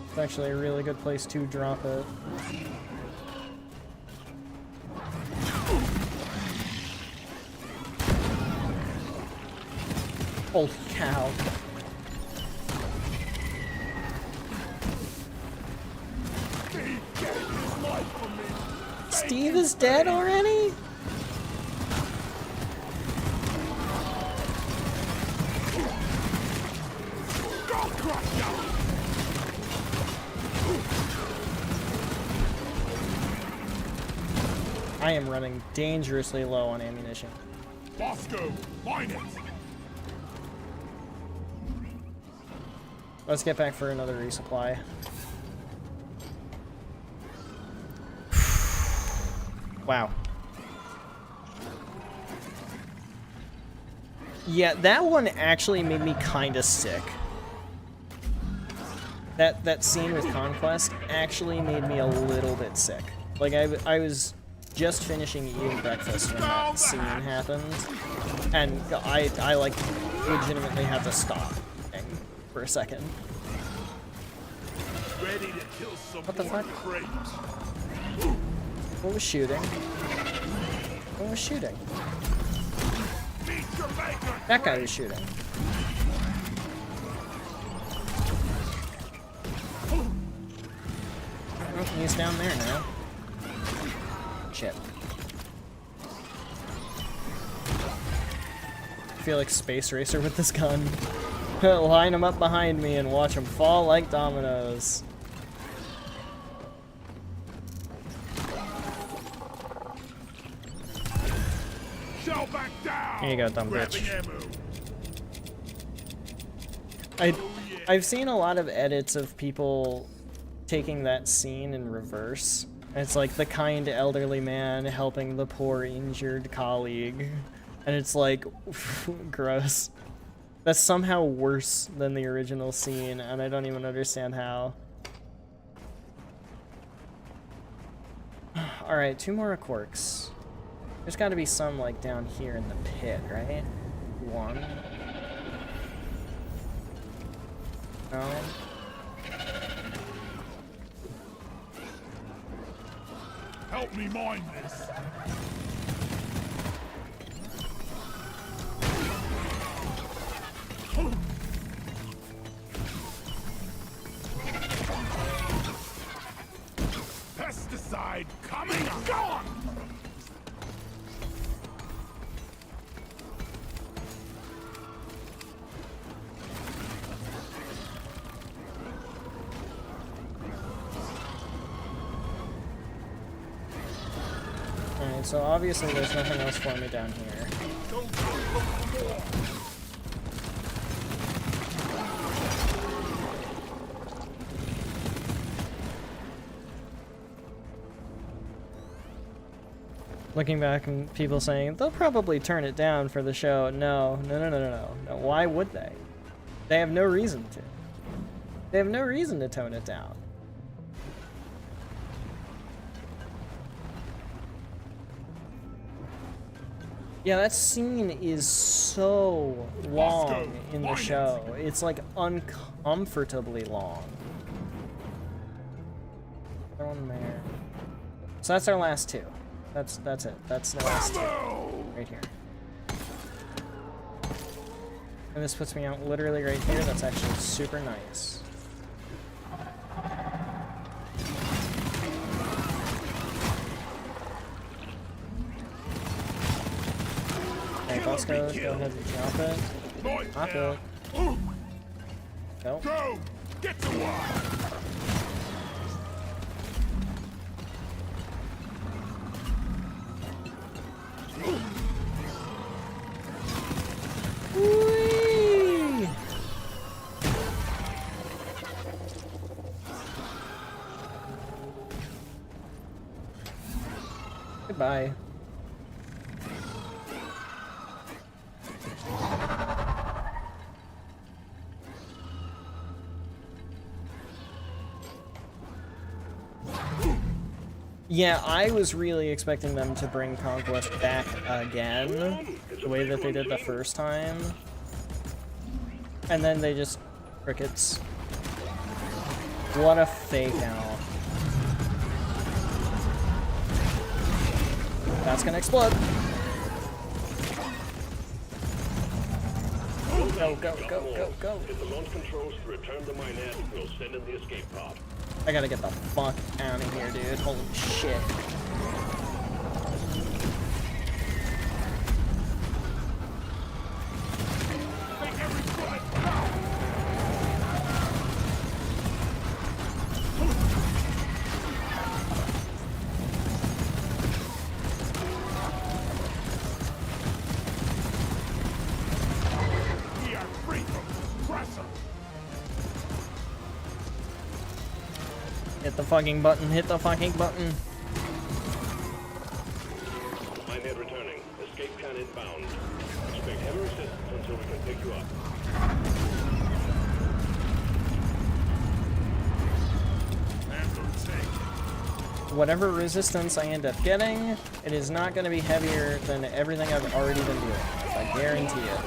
It's actually a really good place to drop it. Holy cow. Steve is dead already? I am running dangerously low on ammunition. Bosco, mine it. Let's get back for another resupply. Wow. Yeah, that one actually made me kinda sick. That scene with Conquest actually made me a little bit sick. Like, I was just finishing eating breakfast when that scene happened, and I like, legitimately had to stop for a second. Ready to kill some What the more fuck? crates. What was shooting? What was shooting? Meet your maker. That guy was shooting. Oh, he's down there now. Shit. I feel like Space Racer with this gun. Line them up behind me and watch them fall like dominoes. Shell back down. Here you go, dumb Grabbing bitch. ammo. I've seen a lot of edits of people taking that scene in reverse. It's like the kind elderly man helping the poor injured colleague. And it's like, gross. That's somehow worse than the original scene, and I don't even understand how. Alright, 2 more quirks. There's gotta be some, like, down here in the pit, right? 1. No. Help me mine this. Pesticide coming up. Go on. Alright, so obviously there's nothing else for me down here. Looking back and people saying, they'll probably turn it down for the show. No. Why would they? They have no reason to. They have no reason to tone it down. Yeah, that scene is so long in the show. It's like uncomfortably long. Throw one there. So that's our last two. That's it. That's the last two. Right here. And this puts me out literally right here. That's actually super nice. Okay, Bosco, go ahead and drop it. Drop it. Go. Go! Get to work! Whee! Goodbye. Yeah, I was really expecting them to bring Conquest back again, the way that they did the first time. And then they just... crickets. What a fake out. That's gonna explode. Go, go, go, go, go. Hit the launch controls to return the minet. We'll send in the escape pod. I gotta get the fuck out of here, dude. Holy shit. We are free from pressure. Hit the fucking button, hit the fucking button. Minehead returning. Escape can inbound. Expect heavy resistance until we can pick you up. Whatever resistance I end up getting, it is not going to be heavier than everything I've already been doing. I guarantee it.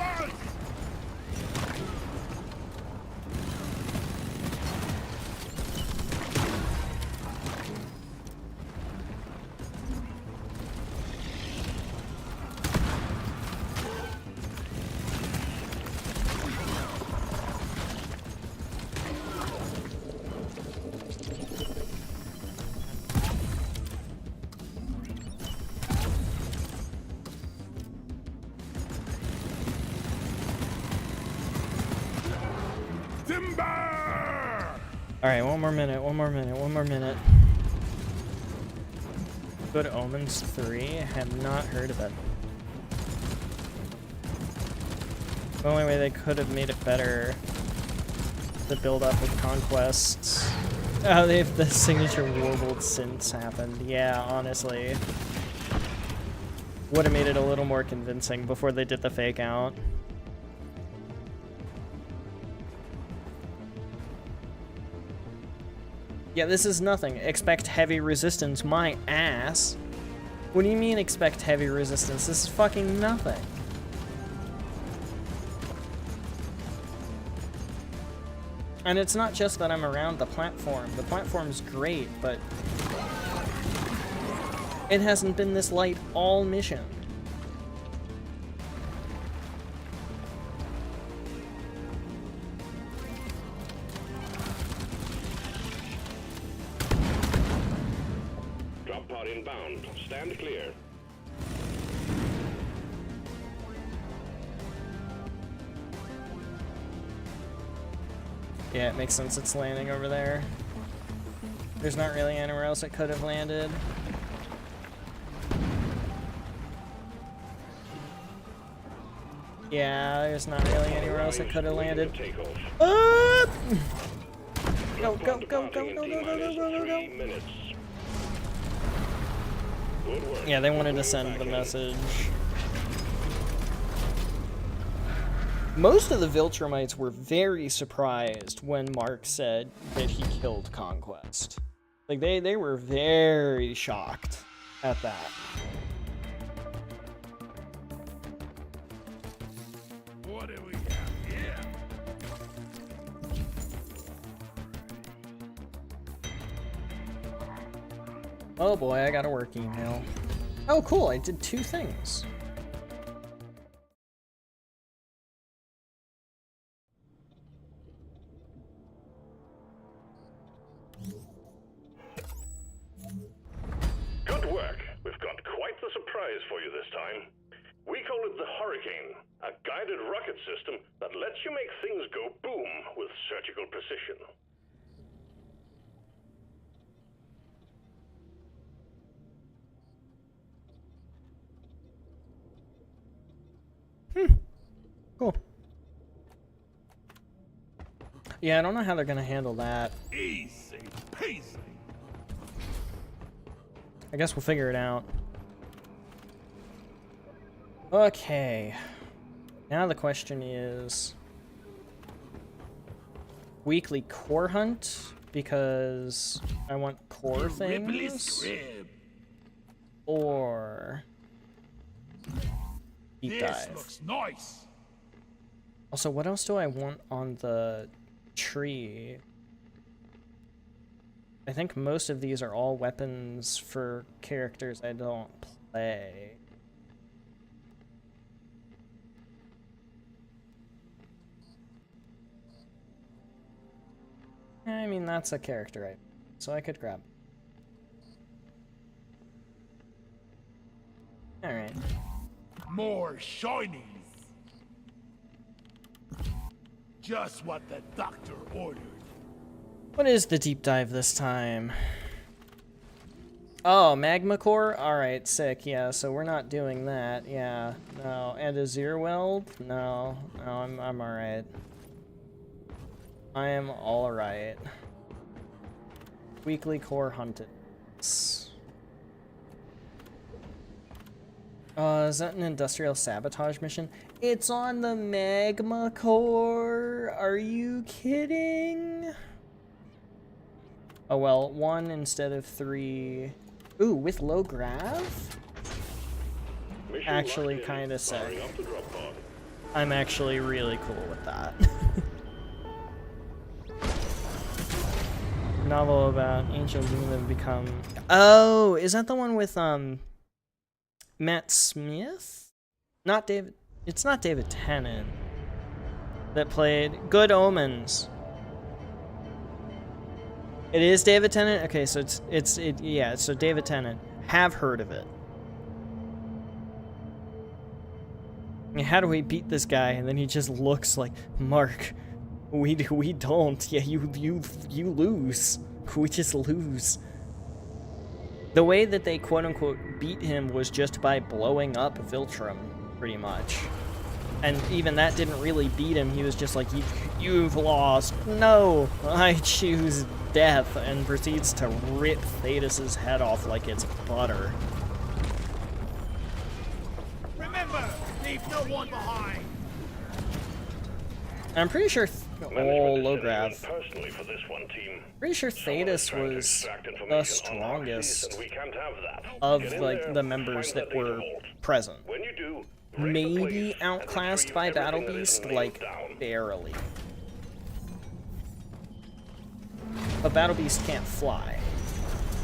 Alright, one more minute, one more minute, one more minute. Good Omens 3? Have not heard of it. The only way they could have made it better, the build up with conquests. Oh, they have the signature warbled synths happened. Yeah, honestly. Would have made it a little more convincing before they did the fake out. Yeah, this is nothing. Expect heavy resistance, my ass. What do you mean expect heavy resistance? This is fucking nothing. And it's not just that I'm around the platform. The platform's great, but it hasn't been this light all mission. Drop pod inbound. Stand clear. Yeah, it makes sense it's landing over there. There's not really anywhere else it could have landed. Yeah, there's not really anywhere else it could have landed. Go, go, go, go, go, go, go, go, go, go. Yeah, they wanted to send the message. Most of the Viltrumites were very surprised when Mark said that he killed Conquest. Like, they were very shocked at that. What do we have here? Oh boy, I got a work email. Oh cool, I did 2 things. Good work. We've got quite the surprise for you this time. We call it the Hurricane, a guided rocket system that lets you make things go boom with surgical precision. Cool. Yeah, I don't know how they're gonna handle that. Easy peasy. I guess we'll figure it out. Okay. Now the question is... weekly core hunt, because I want core things, or deep This dive. looks nice. Also, what else do I want on the tree? I think most of these are all weapons for characters I don't play. I mean, that's a character item, so I could grab. Alright. More shinies. Just what the doctor ordered. What is the deep dive this time? Oh, magma core? Alright, sick, yeah, so we're not doing that, yeah. No, and a zero weld? No, I'm alright. I am alright. Weekly core hunted. Is that an industrial sabotage mission? It's on the magma core? Are you kidding? Oh well, 1 instead of 3. Ooh, with low grav? Actually kinda sick. I'm actually really cool with that. Novel about ancient demons that become... Oh, is that the one with, Matt Smith? Not David... It's not David Tennant that played Good Omens. It is David Tennant? Okay, so yeah, so David Tennant. Have heard of it. I mean, how do we beat this guy? And then he just looks like, Mark, we don't. Yeah, you lose. We just lose. The way that they quote-unquote beat him was just by blowing up Viltrum, pretty much. And even that didn't really beat him. He was just like, you've lost. No, I choose death, and proceeds to rip Thetis' head off like it's butter. Remember, leave no one behind. I'm pretty sure... Oh, low grav. Personally for this one team. Pretty sure Thetis was the strongest of like the members that were present. When you do, Maybe outclassed by Battle Beast, like barely. But Battle Beast can't fly.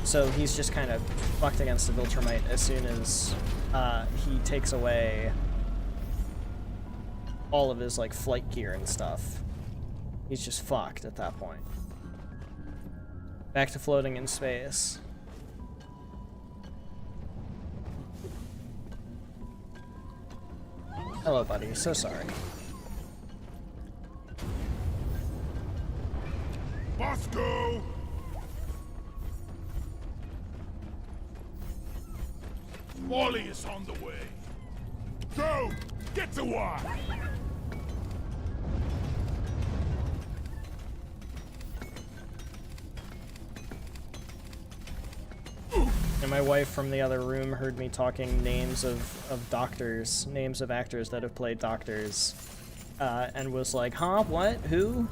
So he's just kind of fucked against the Viltrumite as soon as he takes away all of his like flight gear and stuff. He's just fucked at that point. Back to floating in space. Hello, buddy. So sorry. Bosco! Wally is on the way. Go! Get to work! And my wife from the other room heard me talking names of doctors, names of actors that have played doctors, and was like, huh, what, who?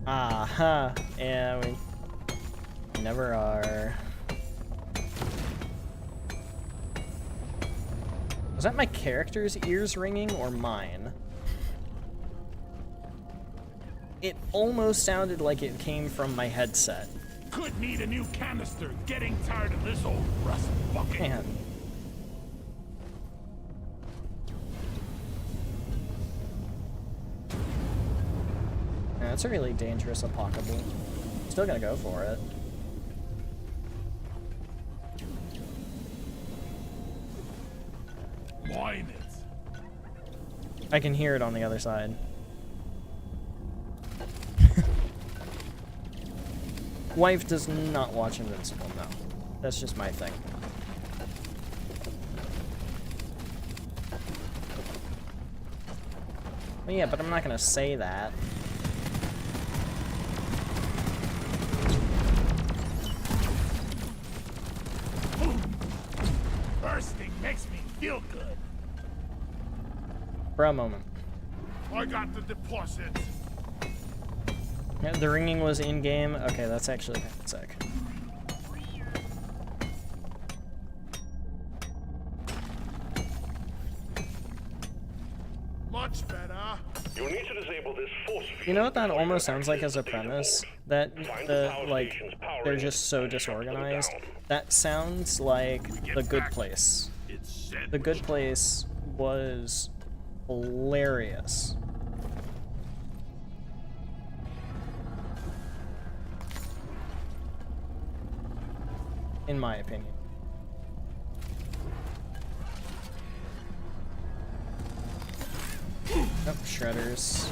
Ah-ha, yeah, we never are. Was that my character's ears ringing or mine? It almost sounded like it came from my headset. Could need a new canister. Getting tired of this old rust bucket. Man. Yeah, that's a really dangerous apocalypse. Still gonna go for it. Mine it. I can hear it on the other side. Wife does not watch Invincible, no. That's just my thing. Well, yeah, but I'm not gonna say that. Bursting makes me feel good. For a moment. I got the deposit. Yeah, the ringing was in-game. Okay, that's actually kind of sick. Much better. You'll need to disable this force field. You know what that almost sounds like as a premise? That they're just so disorganized. That sounds like The Good Place. The Good Place was hilarious. In my opinion. Oh, shredders.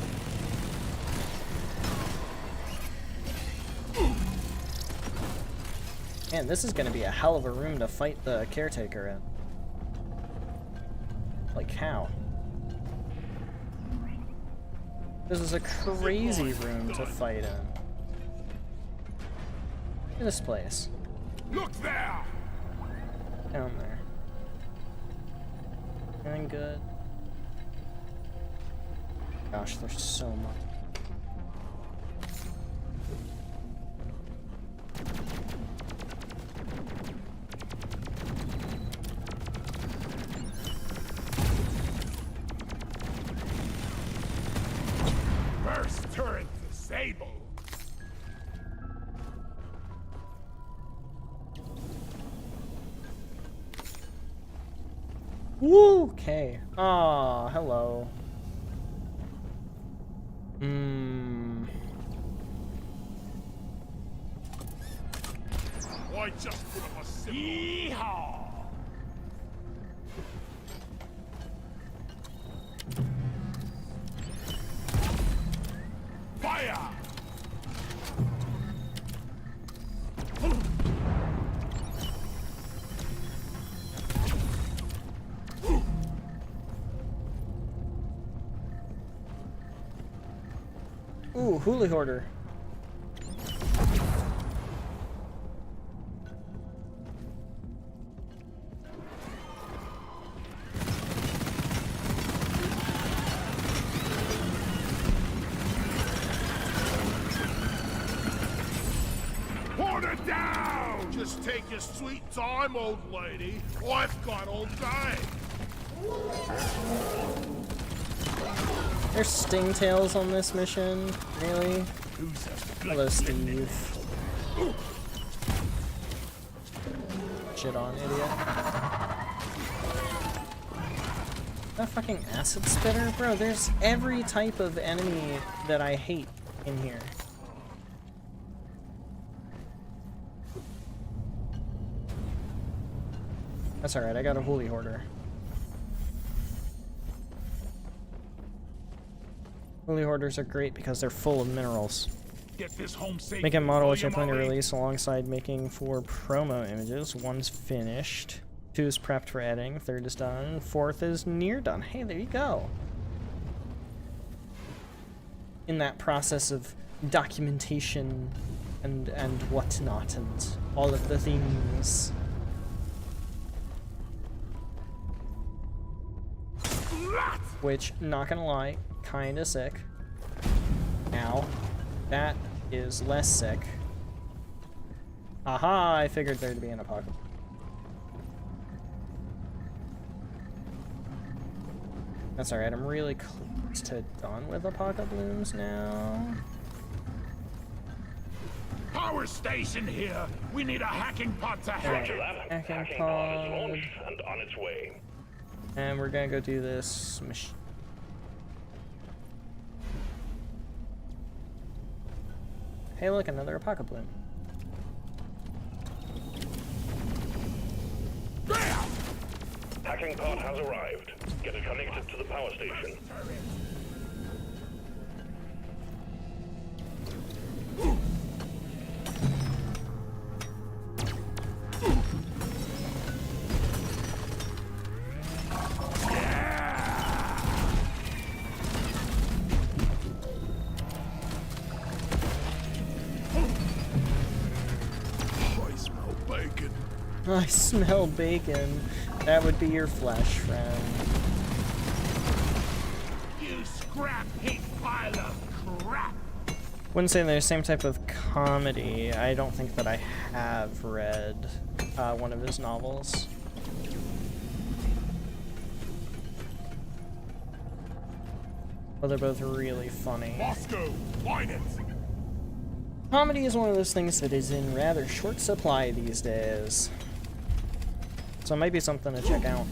Man, this is gonna be a hell of a room to fight the caretaker in. Like, how? This is a crazy room to fight in. Look at this place. Look there! Down there. Anything good? Gosh, there's so much. First turret disabled. Woo! Okay. Ah, hello. I just put up a symbol. Yeehaw! Fire! Ooh, Hula Hoarder. Put it down! Just take your sweet time, old lady. I've got all day. There's stingtails on this mission? Really? Hello, Steve. Shit on, idiot. That fucking acid spitter? Bro, there's every type of enemy that I hate in here. That's alright, I got a holy hoarder. Holy hoarders are great because they're full of minerals. Get this home safe. Make a model which I plan to release alongside making 4 promo images. 1's finished, 2 is prepped for editing, 3rd is done, 4th is near done. Hey, there you go. In that process of documentation and whatnot and all of the things. Which, not gonna lie, kinda sick. Ow. That is less sick. Aha, I figured there'd be an apocalypse. That's alright, I'm really close to done with apocalypse now. Power station here. We need a hacking pod to hack Roger it. that. Hacking pod is pod. launched and on its way. And we're gonna go do this machine. Hey look, another apocalypse. Hacking pod has arrived. Get it connected to the power station. I smell bacon. I smell bacon. That would be your flesh, friend. You scrap heap pile of crap. Wouldn't say they're the same type of comedy. I don't think that I have read one of his novels. But they're both really funny. Moscow, wine it. Comedy is one of those things that is in rather short supply these days. So it might be something to check out.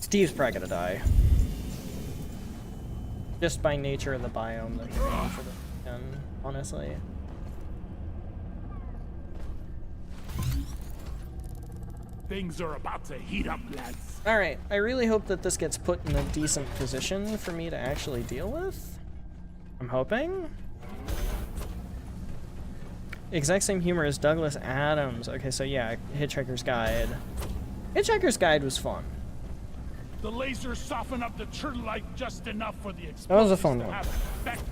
Steve's probably gonna die. Just by nature of the biome that we're in for the weekend, honestly. Things are about to heat up, lads. Alright, I really hope that this gets put in a decent position for me to actually deal with. I'm hoping. Exact same humor as Douglas Adams. Okay, so yeah, Hitchhiker's Guide. Hitchhiker's Guide was fun. The lasers soften up the turtleite just enough for the That was a explosives fun to one. have effect.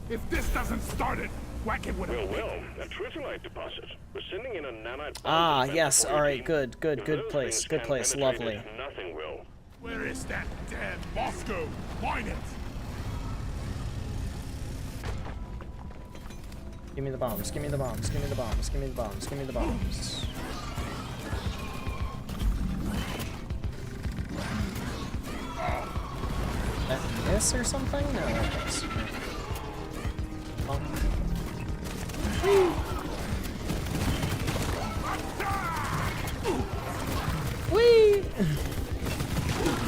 If this doesn't start it, whack it with a Well, a tritiolite deposit. We're sending in a nanite. Ah, bomb yes, for your alright, team. good, good, If good those place, things good can't place, penetrate lovely. it, nothing will. Where is that damn Moscow? Find it. Give me the bombs, give me the bombs, give me the bombs, give me the bombs, give me the bombs. That miss or something? No, that miss. Bonk. Whee!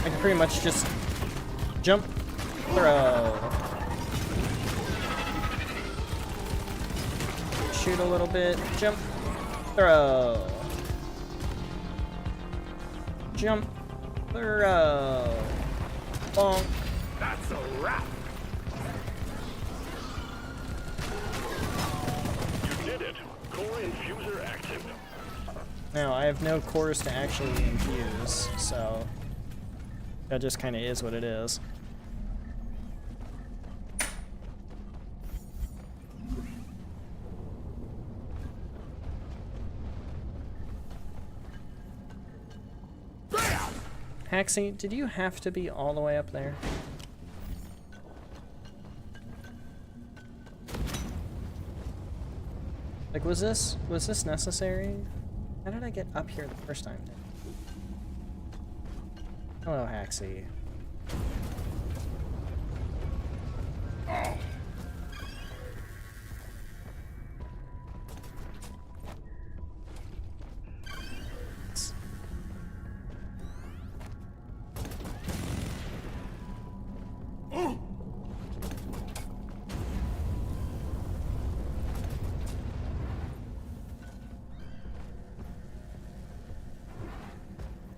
I can pretty much just jump, throw. Shoot a little bit, jump, throw. Jump, throw. Bonk. That's a wrap. You did it. Core infuser active. Now, I have no cores to actually infuse, so that just kind of is what it is. Haxie, did you have to be all the way up there? Like, was this necessary? How did I get up here the first time? Hello, Haxie.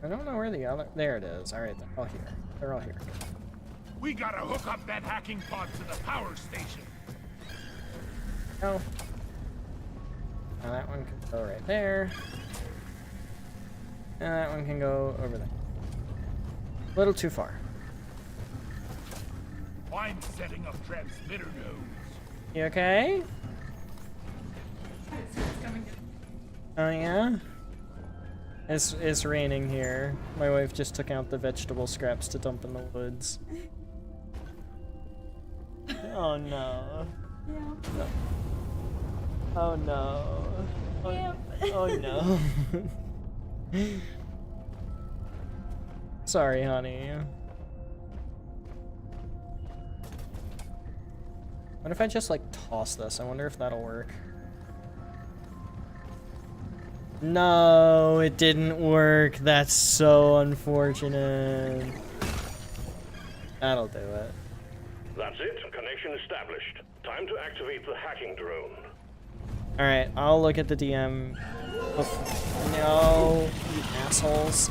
I don't know where the other... There it is. Alright, they're all here. They're all here. We gotta hook up that hacking pod to the power station. Oh. Now that one can go right there. And that one can go over there. A little too far. I'm setting up transmitter nodes. You okay? Oh yeah? It's raining here. My wife just took out the vegetable scraps to dump in the woods. Oh no. Yeah. Oh no. Oh, Yep. oh no. Sorry, honey. What if I just like toss this? I wonder if that'll work. No, it didn't work. That's so unfortunate. That'll do it. That's it. Connection established. Time to activate the hacking drone. Alright, I'll look at the DM. Oh, no, you assholes.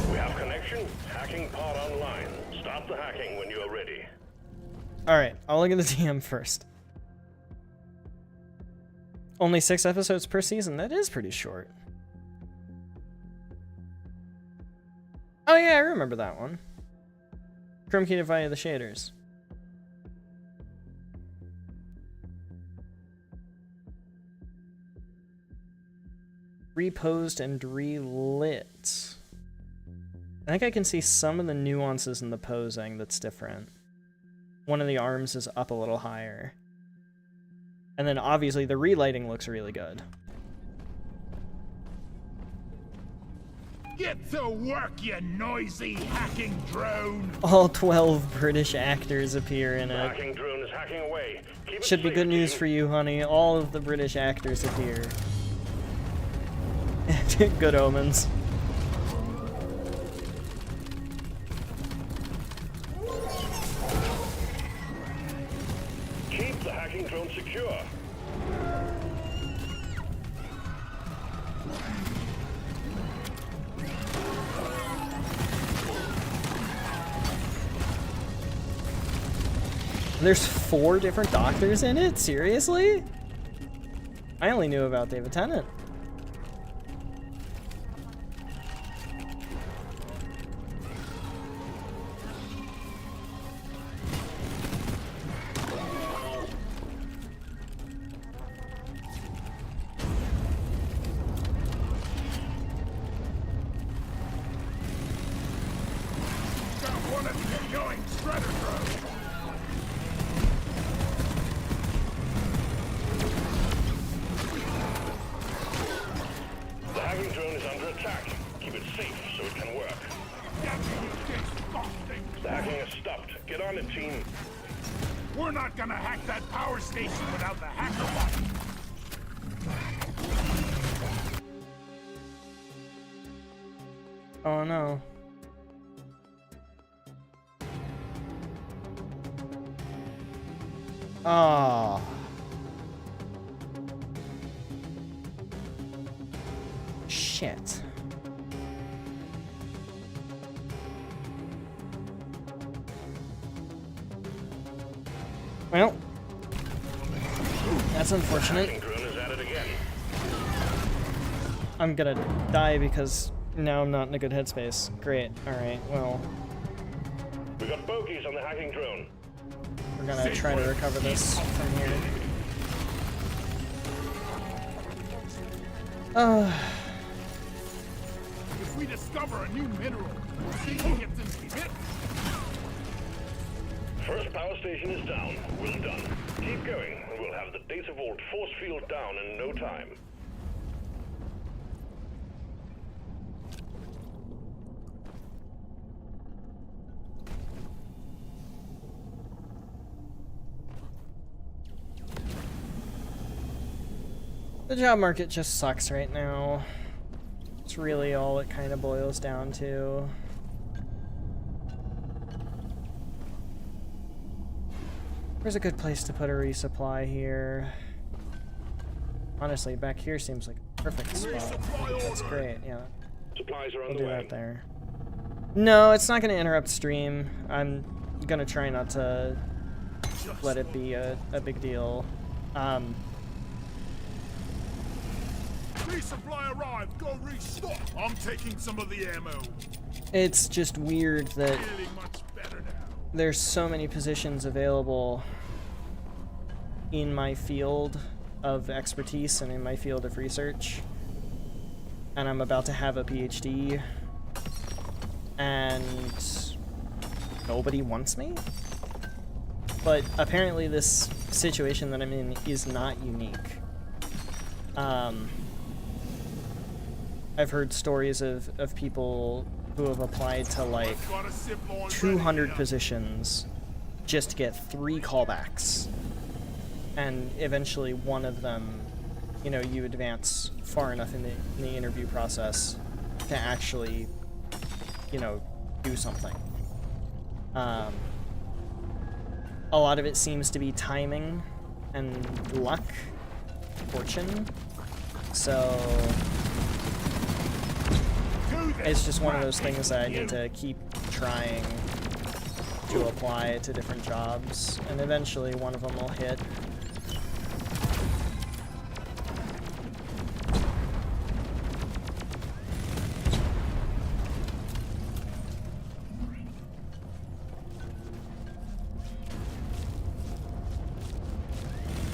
We have connection. Hacking pod online. Start the hacking when you are ready. Alright, I'll look at the DM first. Only 6 episodes per season. That is pretty short. Oh yeah, I remember that one. Chrome keyed via the shaders. Reposed and relit. I think I can see some of the nuances in the posing that's different. One of the arms is up a little higher. And then obviously the relighting looks really good. Get to work, you noisy hacking drone! All 12 British actors appear in The it. hacking drone is hacking away. Keep it Should be safe, good news team. for you, honey. All of the British actors appear. Good omens. Keep the hacking drone secure. There's 4 different doctors in it? Seriously? I only knew about David Tennant. Got one of you going shredder drone! The hacking drone is under attack. Keep it safe so it can work. That is disgusting! The hacking has stopped. Get on it, team. We're not gonna hack that power station without the hacker button! Oh no. Ah. Shit. Well, that's unfortunate. Hacking drone is at it again. I'm gonna die because now I'm not in a good headspace. Great. Alright, well, We got bogeys on the hacking drone. we're gonna try to recover this from here. if we discover a new mineral, think he gets into it? First power station is down. Well done. Keep going, and we'll have the data vault force field down in no time. The job market just sucks right now. It's really all it kind of boils down to. Where's a good place to put a resupply here? Honestly, back here seems like a perfect spot. That's great, yeah. Supplies are on We'll the do way. that there. No, it's not going to interrupt stream. I'm going to try not to let it be a big deal. Resupply arrived. Go restock. I'm taking some of the ammo. It's just weird that Feeling much better now. there's so many positions available in my field of expertise and in my field of research, and I'm about to have a PhD and nobody wants me. But apparently this situation that I'm in is not unique. I've heard stories of people who have applied to like Got a zip line 200 ready. positions just to get 3 callbacks, and eventually one of them, you know, you advance far enough in the interview process to actually, you know, do something. A lot of it seems to be timing and luck, fortune, so it's just one of those things that I need to keep trying to apply to different jobs, and eventually one of them will hit.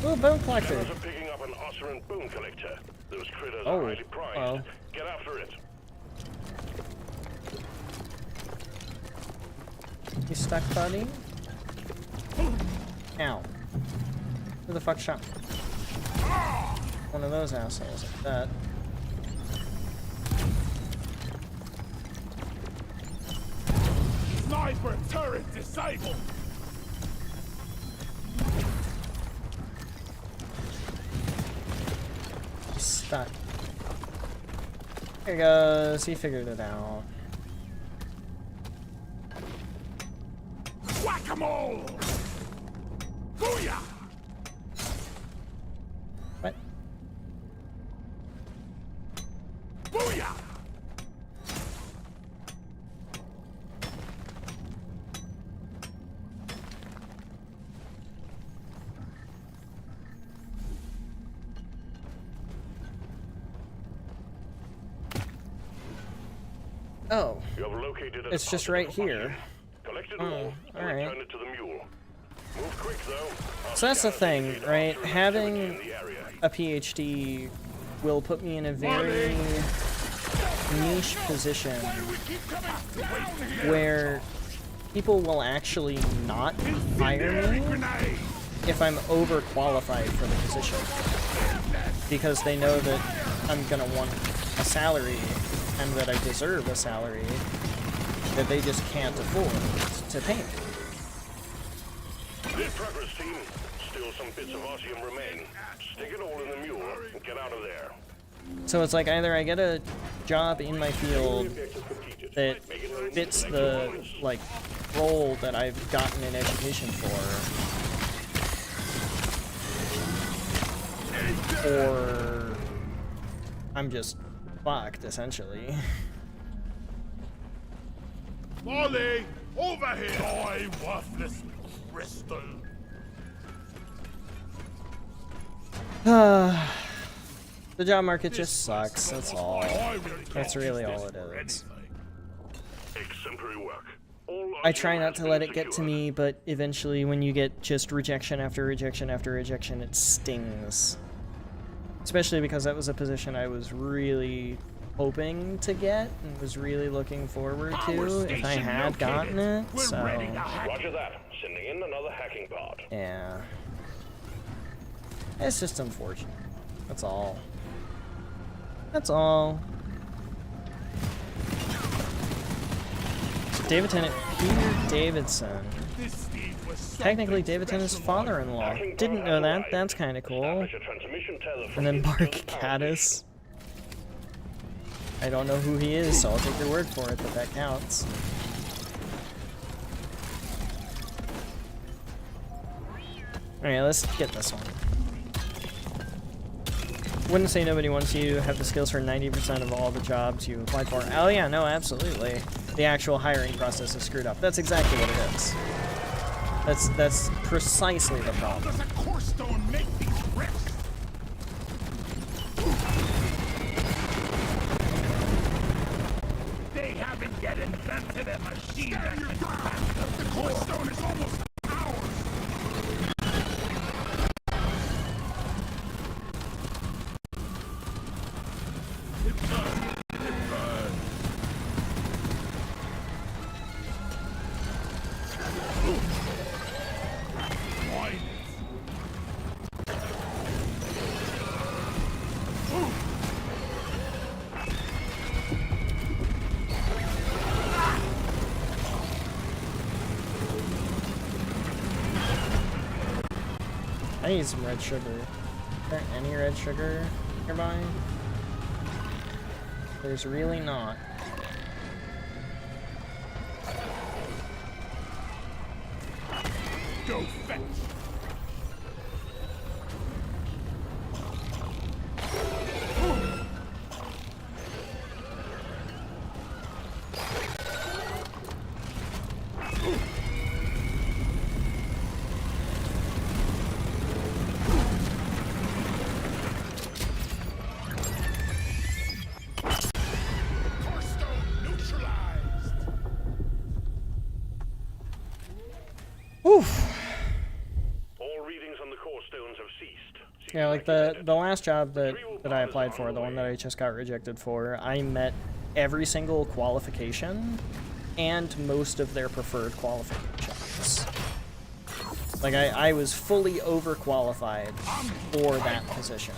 Ooh, bone collector. Gunners are picking up an oscillant bone collector. Those critters Oh, are highly prized. uh-oh. Get after it. You stuck, buddy? Ow. Who the fuck shot me? One of those assholes like that. Sniper turret disabled. Stuck. There he goes. He figured it out. Whack-a-mole. Booyah. What? Booyah. Oh. You have located an It's just oscillant right function. here. Collect it Oh, all and alright. return it to the mule. Move quick though. Our So that's the scanners thing, indicate right? oscillant Having activity in the area. a PhD will put me in a very niche position We keep coming down here. where people will actually not hire Incendiary me grenade. if I'm overqualified for the position, because they know that I'm gonna want a salary and that I deserve a salary that they just can't afford to pay me. Good progress, team. Still some bits of osmium remain. Stick it all in the mule and get out of there. So it's like either I get a job in my field Objective completed. that Make it known fits to the select your like role that I've gotten an education for, or I'm just fucked essentially. Molly, over here. Die, worthless crystal. The job market just sucks. That's all. I really That's can't really use all this it for is. anything. Exemplary work. All I try osmium not has to been let it get to secured. me, but eventually when you get just rejection after rejection after rejection, it stings. Especially because that was a position I was really hoping to get and was really looking forward Power to if I station had gotten located. it. We're So ready to hack. Roger that. Sending in another hacking pod. yeah, it's just unfortunate. That's all. That's all. So David Tennant, Peter Davidson. This Steve was something Technically, David Tennant's special. father-in-law. Hacking Didn't pod know has that. arrived. That's kind of cool. Establish a transmission tether from And then it to Mark the power Caddis. station. I don't know who he is, so I'll take your word for it that that counts. Alright, let's get this one. Wouldn't say nobody wants you to have the skills for 90% of all the jobs you applied for. Oh yeah, no, absolutely. The actual hiring process is screwed up. That's exactly what it is. That's precisely the How problem. does a core stone make these bricks? They haven't yet invented a machine that can back up the core stone is almost ours. It burns. It burns. Why? I need some red sugar. Is there any red sugar nearby? There's really not. Go fetch. Core stone neutralized. Oof. All readings on the core stones have ceased. Yeah, like the last job that I applied for, the one that I just got rejected for, I met every single qualification and most of their preferred qualifications. Like I was fully overqualified for that position.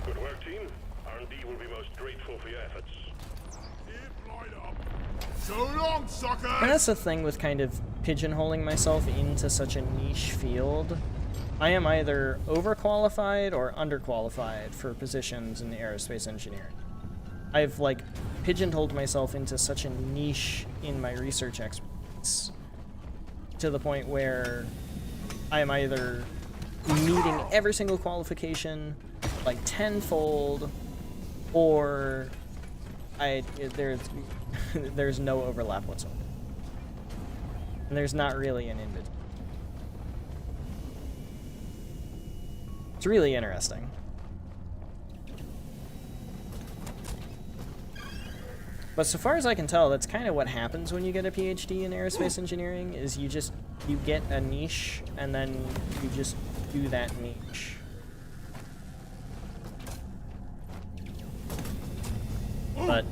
Good work, team. R&D will be most grateful for your efforts. Keep line up. So long, sucker. And that's the thing with kind of pigeonholing myself into such a niche field. I am either overqualified or underqualified for positions in aerospace engineering. I've like pigeonholed myself into such a niche in my research expertise to the point where I am either meeting every single qualification like tenfold, or there's no overlap whatsoever. And there's not really an in-between. It's really interesting. But so far as I can tell, that's kind of what happens when you get a PhD in aerospace engineering, is you get a niche, and then you just do that niche. But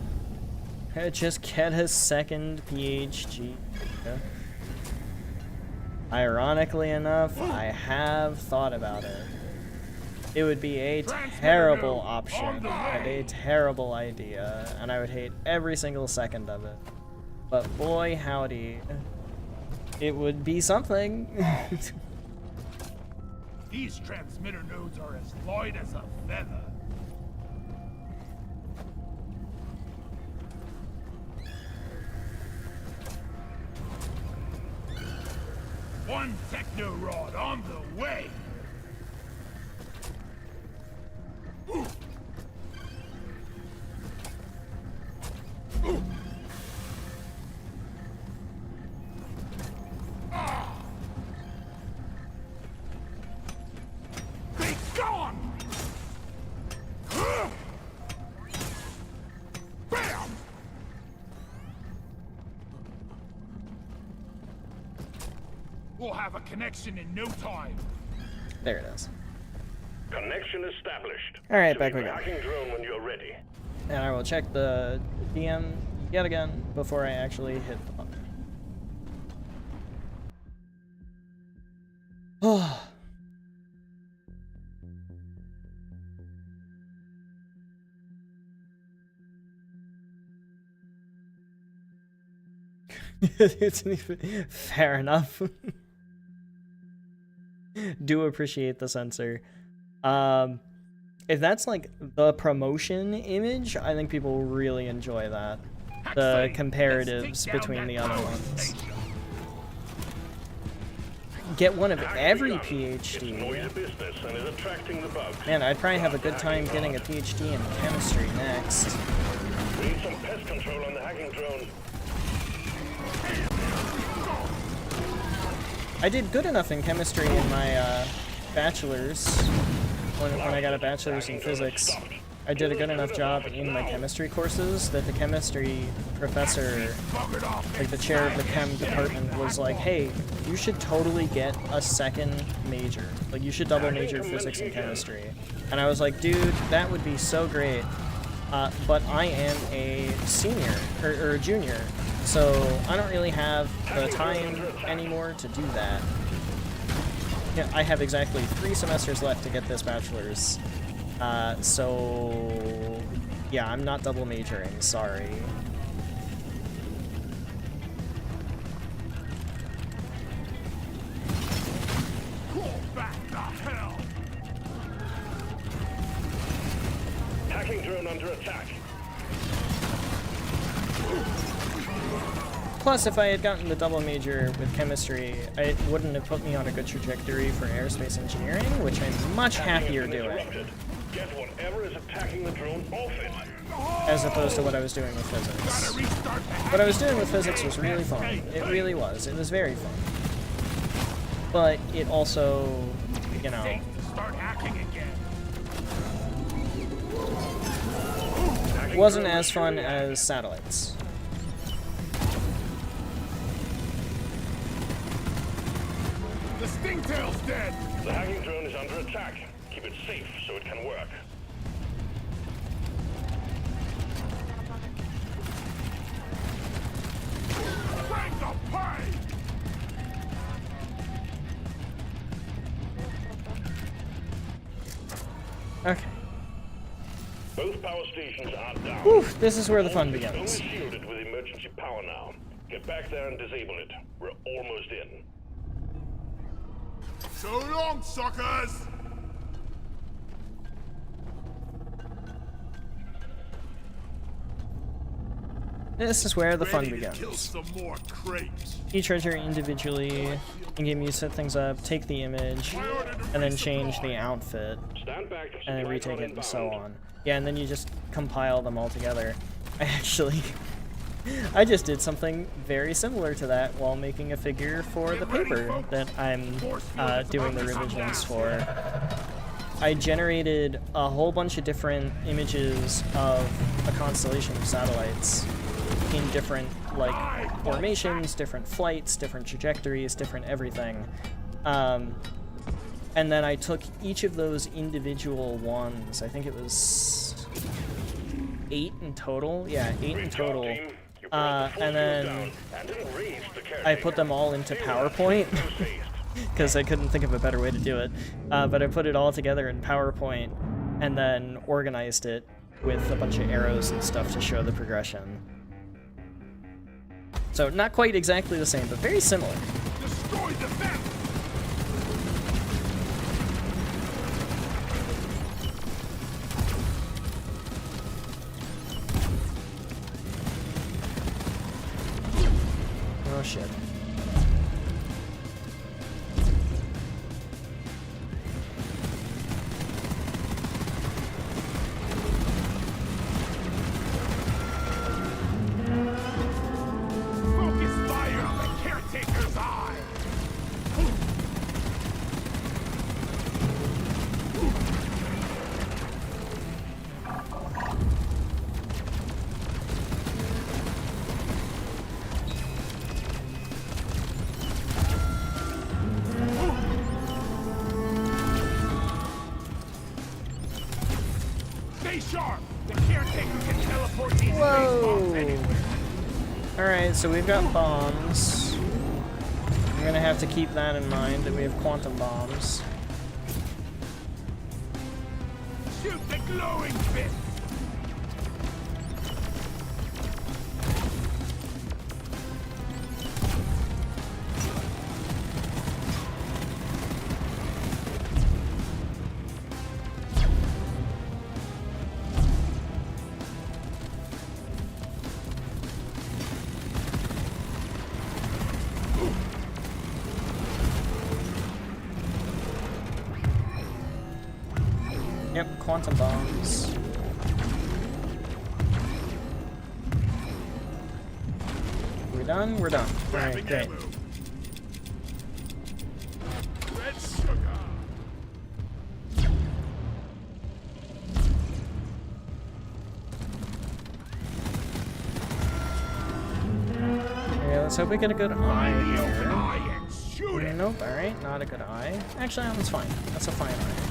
just get a second PhD. Ironically enough, I have thought about it. It would be a terrible option and a terrible idea, and I would hate every single second of it. But boy howdy, it would be something. These transmitter nodes are as light as a feather. One techno rod on the way. Be gone! Bam! We'll have a connection in no time. There it is. Connection established. Alright, back Activate we the go. hacking drone when you're ready. And I will check the DM yet again before I actually hit the button. Oh. Fair enough. Do appreciate the censor. If that's like the promotion image, I think people will really enjoy that. The comparatives between the other ones. Get one of every PhD. Man, I'd probably have a good time getting a PhD in chemistry next. We need some pest control on the hacking drone. I did good enough in chemistry in my bachelor's. When I got a bachelor's in physics, I did a good enough job in my chemistry courses that the chemistry professor, like the chair of the chem department, was like, hey, you should totally get a second major. Like, you should double major physics and chemistry. And I was like, dude, that would be so great. But I am a senior, or a junior, so I don't really have the time anymore to do that. Yeah, I have exactly 3 semesters left to get this bachelor's. So yeah, I'm not double majoring, sorry. Hacking drone under attack. Plus, if I had gotten the double major with chemistry, it wouldn't have put me on a good trajectory for aerospace engineering, which I'm much happier doing. Get whatever is attacking the drone off it. As opposed to what I was doing with physics. What I was doing with physics was really fun. It really was. It was very fun. But it also, you know... wasn't as fun as satellites. The stingtail's dead! The hacking drone is under attack. Keep it safe so it can work. Bring the pay! Okay. Both power stations are down. Whew, this is where the fun Only begins. shielded with emergency power now. Get back there and disable it. We're almost in. So long, suckers! This is where the fun Ready to kill begins. some more crates. Each treasure individually, in-game you set things up, take the image, and then change the outfit, Stand back. and then supply retake car it and so inbound. on. Yeah, and then you just compile them all together. I just did something very similar to that while making a figure for the paper that I'm doing the revisions for. I generated a whole bunch of different images of a constellation of satellites in different, like, formations, different flights, different trajectories, different everything. And then I took each of those individual ones, I think it was 8 in total, yeah, 8 in total, and then I put them all into PowerPoint, because I couldn't think of a better way to do it, but I put it all together in PowerPoint, and then organized it with a bunch of arrows and stuff to show the progression. So not quite exactly the same, but very similar. Destroy the vent! Oh shit. Focus fire on the caretaker's eye! Stay sharp. The caretaker can teleport these space bombs anywhere. Alright, so we've got bombs. We're gonna have to keep that in mind, that we have quantum bombs. Shoot the glowing bit. Yep, quantum bombs. We're done? We're done. Alright, great. Red sugar. Okay, let's hope we get a good eye Find the open here. eye and shoot it. Nope, alright, not a good eye. Actually, that one's fine. That's a fine eye.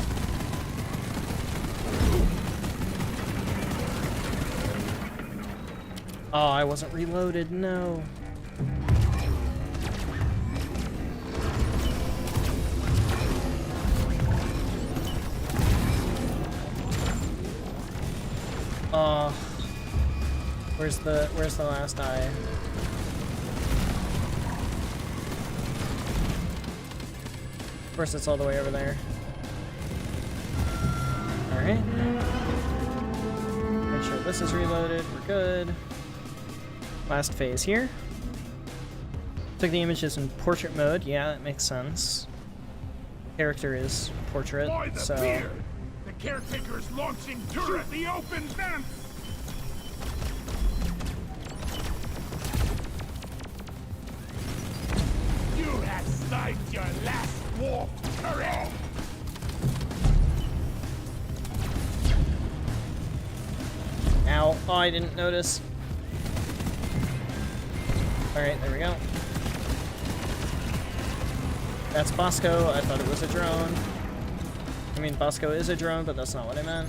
Oh, I wasn't reloaded, no. Oh. Where's the last eye? Of course it's all the way over there. Alright. Make sure this is reloaded, we're good. Last phase here. Took the images in portrait mode, yeah, that makes sense. Character is portrait, By the so... beard. The caretaker is launching turret. The open vent. You have sniped your last warp turret. Ow. Oh, I didn't notice. Alright, there we go. That's Bosco. I thought it was a drone. I mean, Bosco is a drone, but that's not what I meant.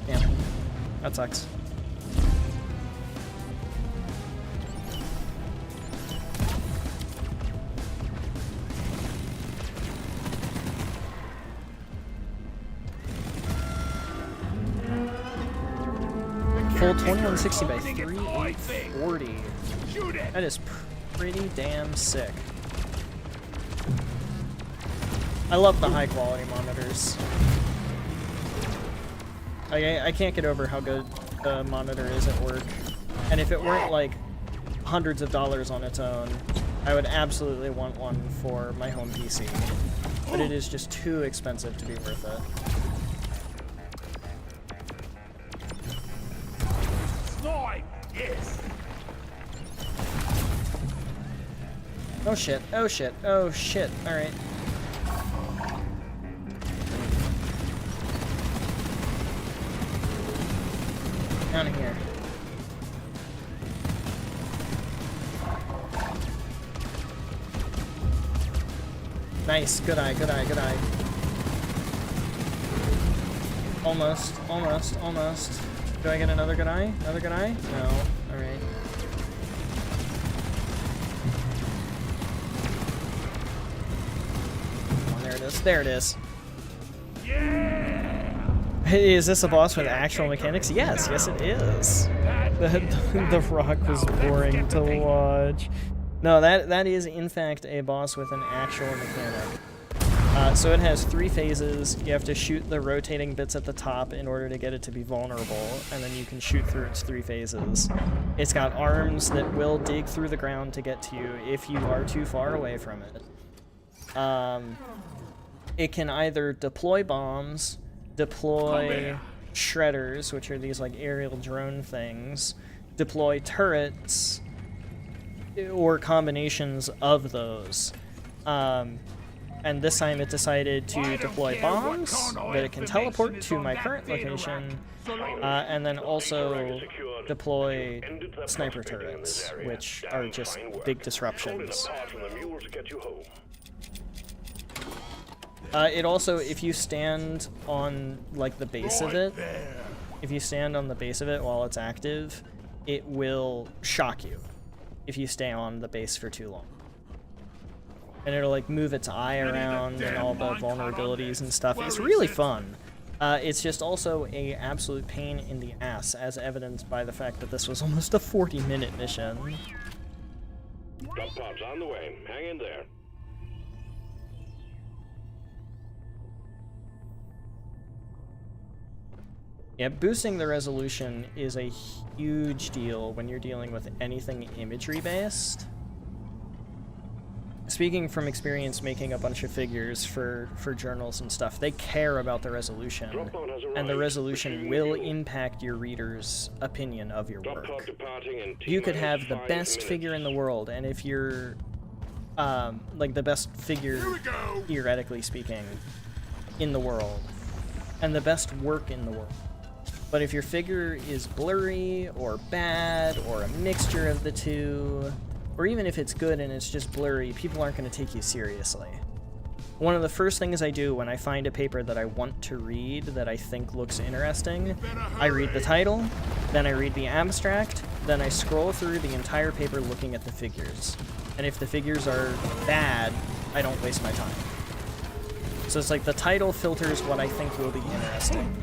Damn. That sucks. Full 2160 by 3840. Shoot it. That is pretty damn sick. I love the high quality monitors. I can't get over how good the monitor is at work. And if it weren't like hundreds of dollars on its own, I would absolutely want one for my home PC. But it is just too expensive to be worth it. Yes. Oh shit, oh shit, oh shit, alright. Down here. Nice, good eye, good eye, good eye. Almost, almost, almost. Do I get another good eye? Another good eye? No. Alright. Oh, there it is. There it is. Yeah. Hey, is this a boss with actual mechanics? Yes, yes it is. The rock was boring to watch. No, that is in fact a boss with an actual mechanic. So it has 3 phases. You have to shoot the rotating bits at the top in order to get it to be vulnerable, and then you can shoot through its 3 phases. It's got arms that will dig through the ground to get to you if you are too far away from it. It can either deploy bombs, deploy shredders, which are these like aerial drone things, deploy turrets, or combinations of those. and this time it decided to deploy bombs that it can teleport to my current location, and then also deploy sniper turrets, which are just big disruptions. It also, if you stand on like the base of it, if you stand on the base of it while it's active, it will shock you if you stay on the base for too long. And it'll like move its eye around and all the vulnerabilities and stuff. It's really fun. It's just also a absolute pain in the ass, as evidenced by the fact that this was almost a 40-minute mission. Drop pods on the way. Hang in there. Yeah, boosting the resolution is a huge deal when you're dealing with anything imagery-based. Speaking from experience making a bunch of figures for journals and stuff, they care about the resolution, and the resolution will impact your reader's opinion of your work. You could have the best figure in the world, and if you're, like the best figure, theoretically speaking, in the world, and the best work in the world, but if your figure is blurry, or bad, or a mixture of the two, or even if it's good and it's just blurry, people aren't going to take you seriously. One of the first things I do when I find a paper that I want to read that I think looks interesting, I read the title, then I read the abstract, then I scroll through the entire paper looking at the figures. And if the figures are bad, I don't waste my time. So it's like the title filters what I think will be interesting.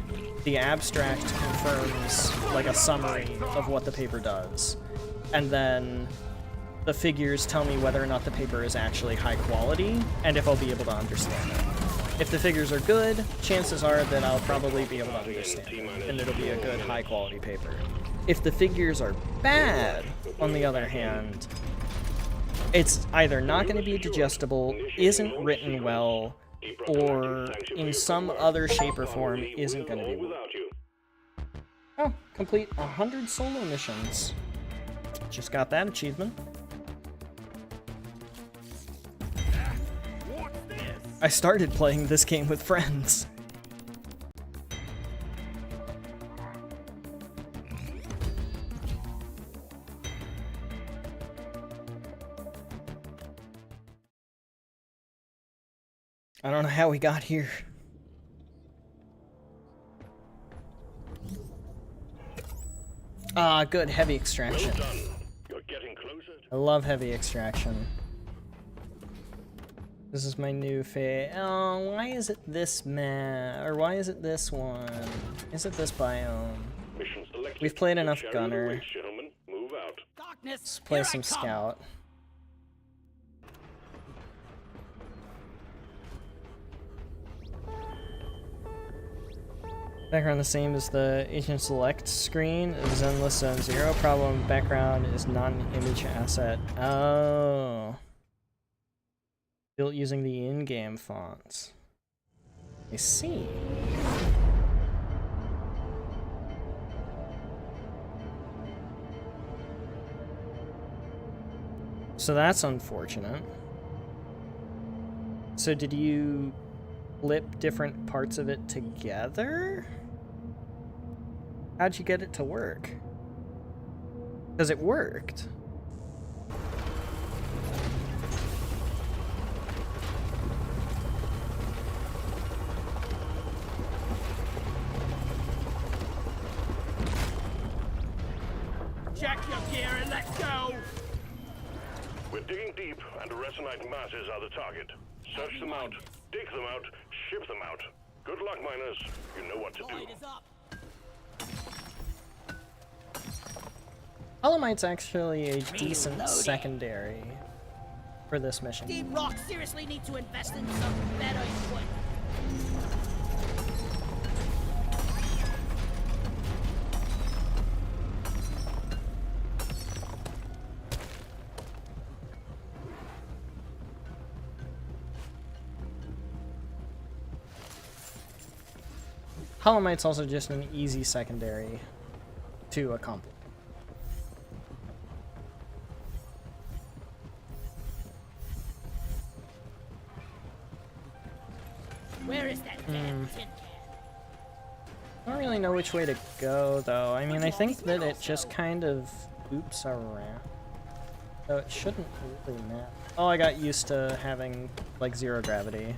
The abstract confirms like a summary of what the paper does. And then the figures tell me whether or not the paper is actually high quality, and if I'll be able to understand it. If the figures are good, chances are that I'll probably be able to understand it, and it'll be a good, high quality paper. If the figures are bad, on the other hand, it's either not going to be digestible, isn't written well, or in some other shape or form isn't going to be well. Oh, complete 100 solo missions. Just got that achievement. I started playing this game with friends. I don't know how we got here. Ah, good, heavy extraction. Well done. You're getting closer. I love heavy extraction. This is my new fave. Oh, why is it this map? Or why is it this one? Is it this biome? Mission selected. We've played enough Sharing gunner. the weights, gentlemen. Move out. Let's play some scout. Background the same as the Agent Select screen. Zone list zone 0. Problem background is not an image asset. Oh. Built using the in-game fonts. I see. So that's unfortunate. So did you flip different parts of it together? How'd you get it to work? Because it worked. Check your gear and let's go! We're digging deep, and resinite masses are the target. Search them out, dig them out, ship them out. Good luck, miners. You know what to do. Holomite's actually a decent secondary for this mission. Deep Rock seriously need to invest in some better equipment. Holomite's also just an easy secondary to accomplish. Where is that damn tin can? I don't really know which way to go, though. I mean, I think that it just kind of loops around. So it shouldn't really matter. Oh, I got used to having, like, 0 gravity.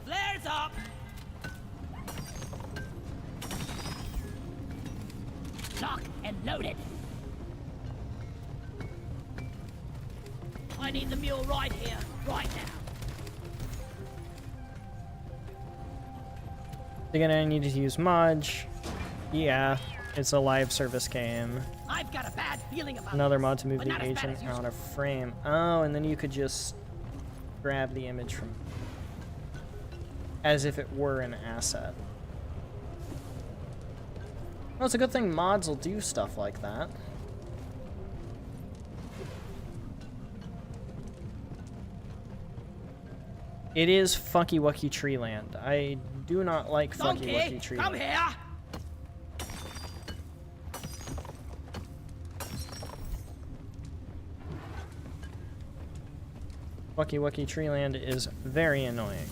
Flares up! Locked and loaded. I need the mule right here, right now. Again, I needed to use Modge. Yeah, it's a live service game. I've got a bad feeling about Another this, mod to move but the not as bad agent as on a frame. Oh, and then you could just grab the image from as if it were an asset. Well, it's a good thing mods will do stuff like that. It is Fucky Wucky Treeland. I do not like Fucky Wucky Treeland. Come here! Fucky Wucky Treeland is very annoying.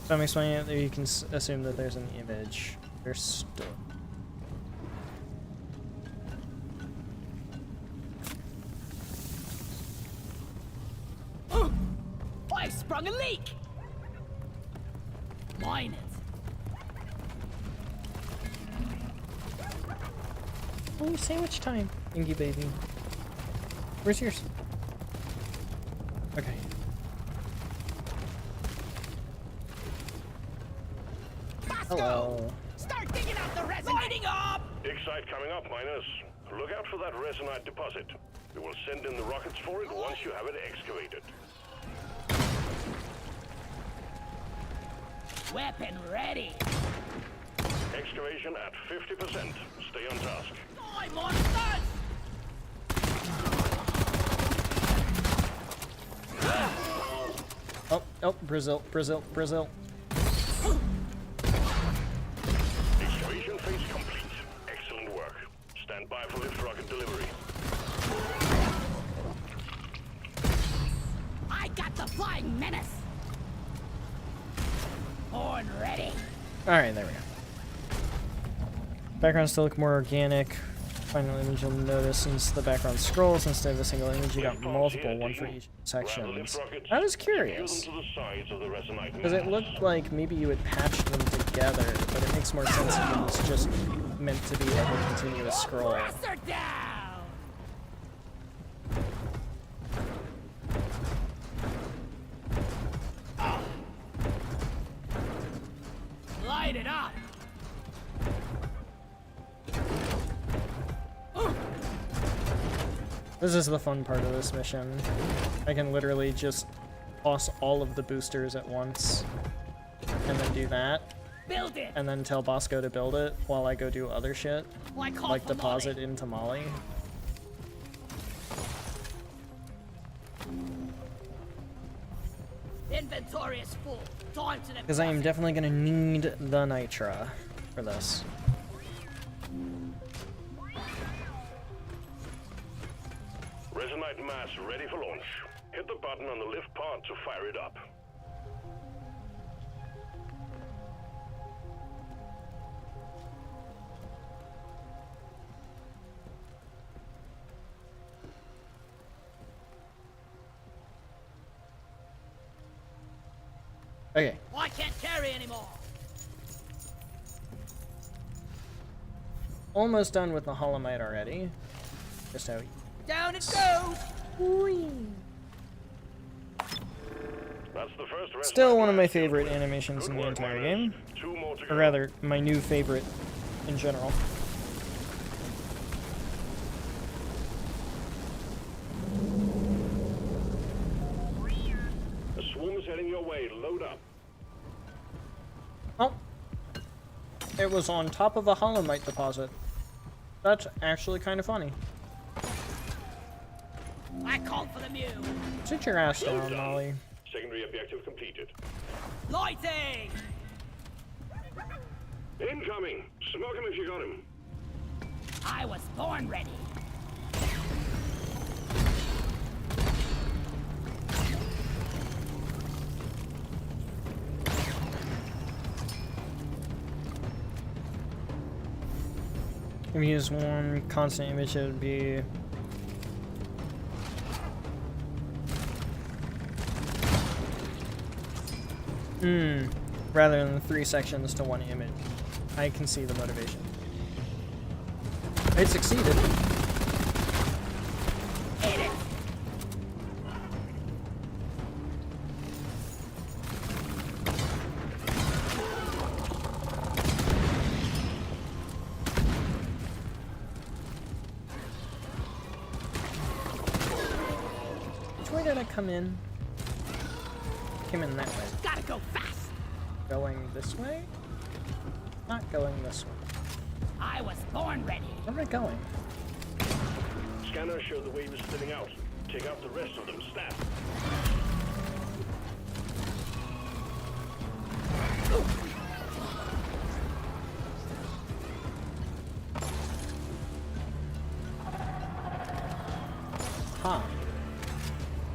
So I'm explaining that you can assume that there's an image. There's still. I sprung a leak! Mine it. Oh, sandwich time, Ingy baby. Where's yours? Okay. Hello. Start digging out the resin! Lighting up! Excite coming up, miners. Look out for that resinite deposit. We will send in the rockets for it once you have it excavated. Weapon ready! Excavation at 50%. Stay on task. Die, monsters! Oh, oh, Brazil, Brazil, Brazil. Excavation phase complete. Excellent work. Stand by for lift rocket delivery. I got the flying menace! Horn ready! Alright, there we go. Backgrounds still look more organic. Final image you'll notice since the background scrolls instead of a single image, you got multiple, one for each sections. I was curious. Because it looked like maybe you would patch them together, but it makes more sense when it's just meant to be like a continuous scroll. Press her down! Light it up! This is the fun part of this mission. I can literally just toss all of the boosters at once, and then do that, Build it! and then tell Bosco to build it while I go do other shit, like deposit into Molly. Inventory is full. Time to Because I am definitely going to need the Nitra for this. Resinite mass ready for launch. Hit the button on the lift pod to fire it up. Okay. I can't carry anymore. Almost done with the Holomite already. Just how Down it goes! That's the first Still one of my favorite animations in the entire game. Two more to Or go. rather, my new favorite in general. The swarm is heading your way. Load up. Oh. It was on top of a Holomite deposit. That's actually kind of funny. I called for the mule. Sit your ass down, Molly. Secondary objective completed. Lighting! Incoming! Smoke him if you got him. I was born ready. If you use one constant image, it would be rather than 3 sections to 1 image. I can see the motivation. It succeeded. Hit it. Which way did I come in? Came in that way. Gotta go fast. Going this way? Not going this way. I was born ready. Where am I going? Scanners show the wave is thinning out. Take out the rest of them, stat. Huh.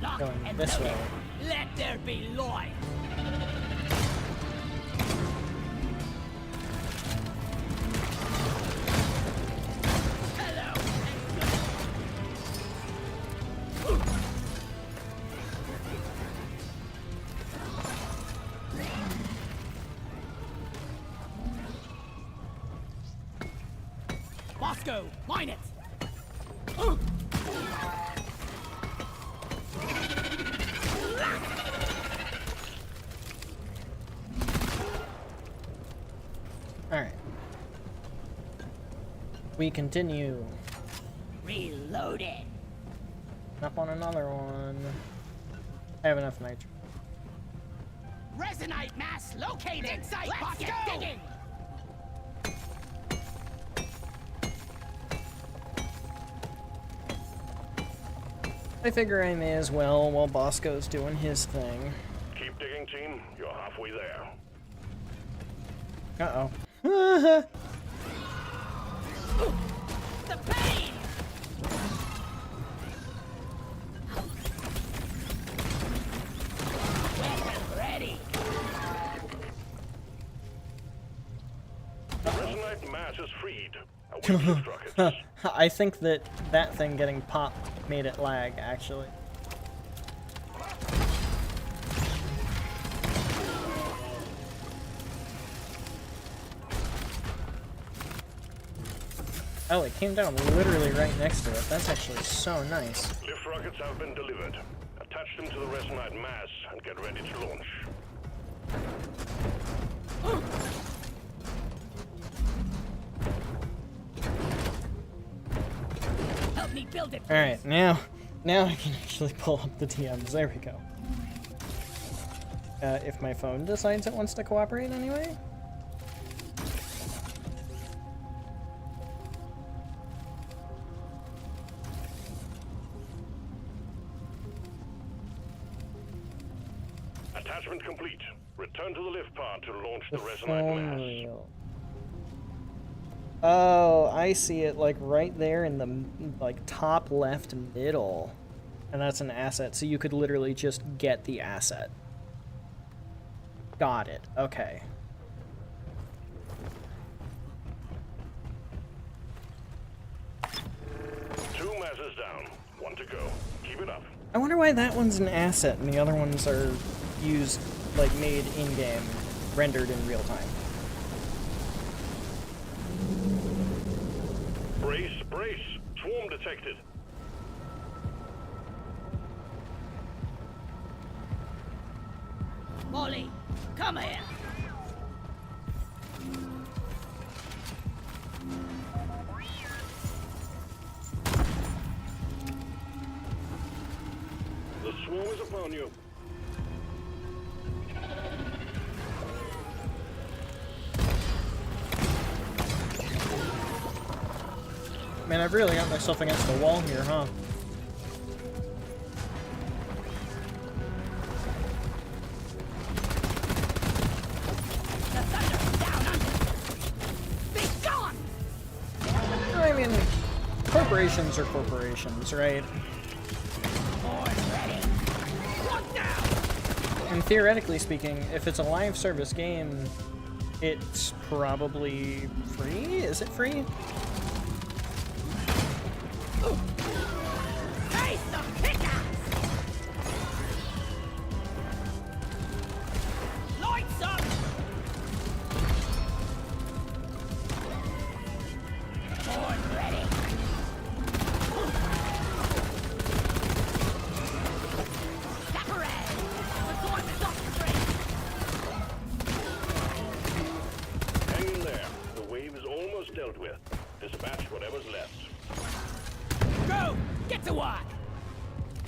Lock Going and this load way. it. Let there be light. Hello. Bosco, mine it. Alright. We continue. Reloaded. Up on another one. I have enough nitro. Resonite mass located. Inside pocket digging. I figure I may as well while Bosco's doing his thing. Keep digging, team. You're halfway there. Uh-oh. The pain. Weapon ready. The resonite mass is freed. Await lift rockets. I think that that thing getting popped made it lag, actually. Oh, it came down literally right next to it. That's actually so nice. Lift rockets have been delivered. Attach them to the resonite mass and get ready to launch. Help me build it. Alright, now I can actually pull up the DMs. There we go. If my phone decides it wants to cooperate anyway. Attachment complete. Return to the lift pod to launch the, The resonite phone mass. reel. Oh, I see it like right there in the like top left middle. And that's an asset, so you could literally just get the asset. Got it. Okay. Two masses down. One to go. Keep it up. I wonder why that one's an asset and the other ones are used, like made in-game, rendered in real time. Brace, brace. Swarm detected. Molly, come here. The swarm is upon you. Man, I've really got myself against the wall here, huh? The thunder down under. Be gone. I mean, corporations are corporations, right? And theoretically speaking, if it's a live service game, it's probably free? Is it free?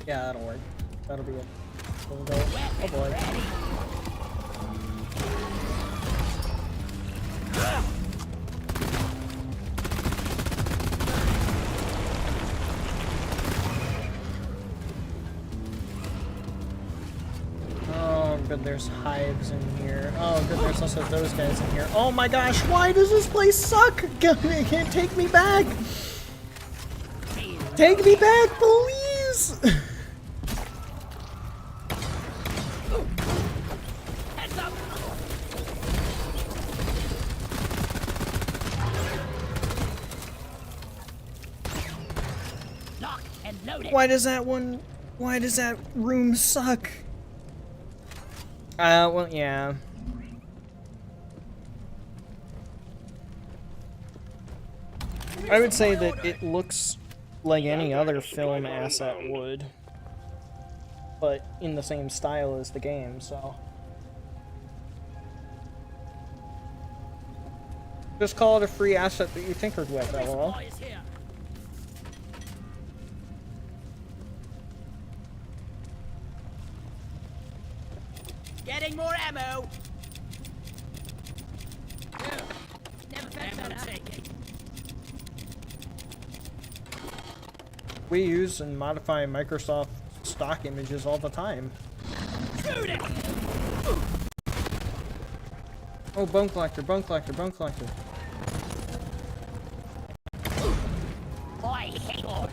Yeah, that'll work. That'll be it. We'll go. Oh boy. Oh, good, there's hives in here. Oh, good, there's also those guys in here. Oh my gosh, why does this place suck? It can't take me back! Take me back, please! Why does that room suck? Well, yeah. I would say that it looks like any other film asset would, but in the same style as the game, so. Just call it a free asset that you tinkered with, lol. Getting more ammo. Never felt better. We use and modify Microsoft stock images all the time. Oh, bone collector, bone collector, bone collector. I hate all.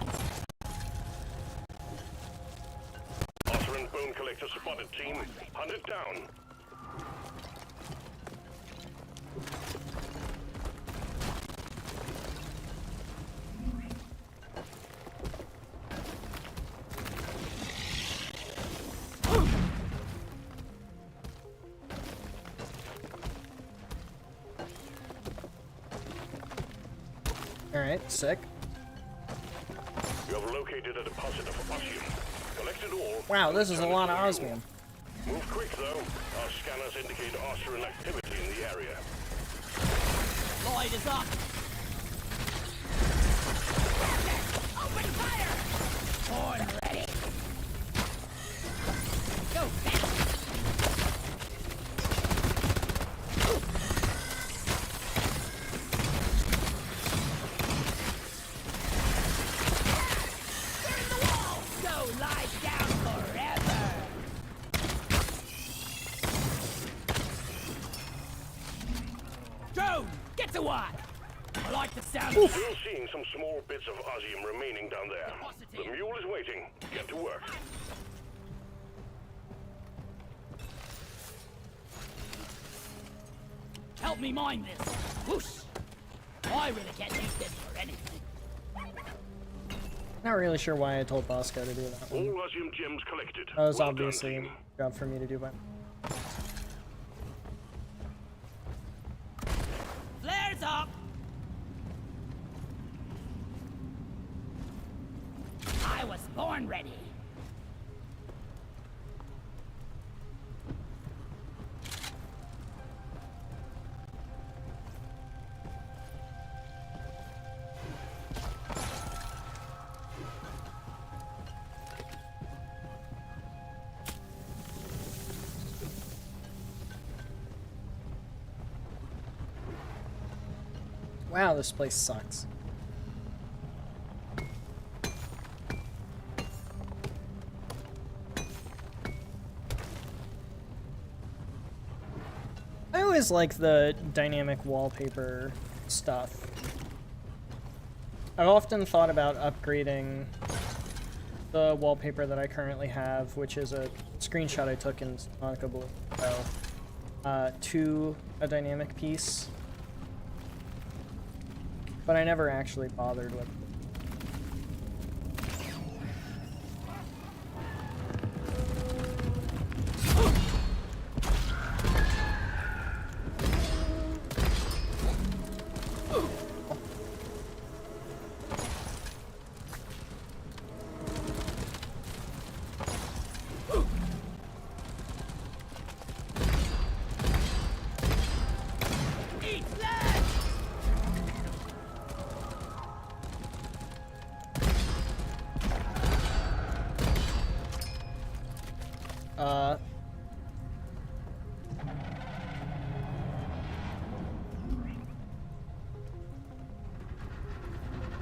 Otter and bone collector spotted, team. Hunt it down. Alright, sick. You have located a deposit of osmium. Collect it all. Wow, this is a lot of osmium. Move quick, though. Our scanners indicate Austrian activity in the area. Lloyd is up. Open fire! Horn ready. Go fast. Still seeing some small bits of osmium remaining down there. The mule is waiting. Get to work. Help me mine this. Whoosh! I really can't use this for anything. Not really sure why I told Bosco to do that one. All osmium gems collected. That was Well obviously done, a team. job for me to do, but... Flares up! I was born ready. Wow, this place sucks. I always like the dynamic wallpaper stuff. I've often thought about upgrading the wallpaper that I currently have, which is a screenshot I took in Monica Blue, to a dynamic piece. But I never actually bothered with it.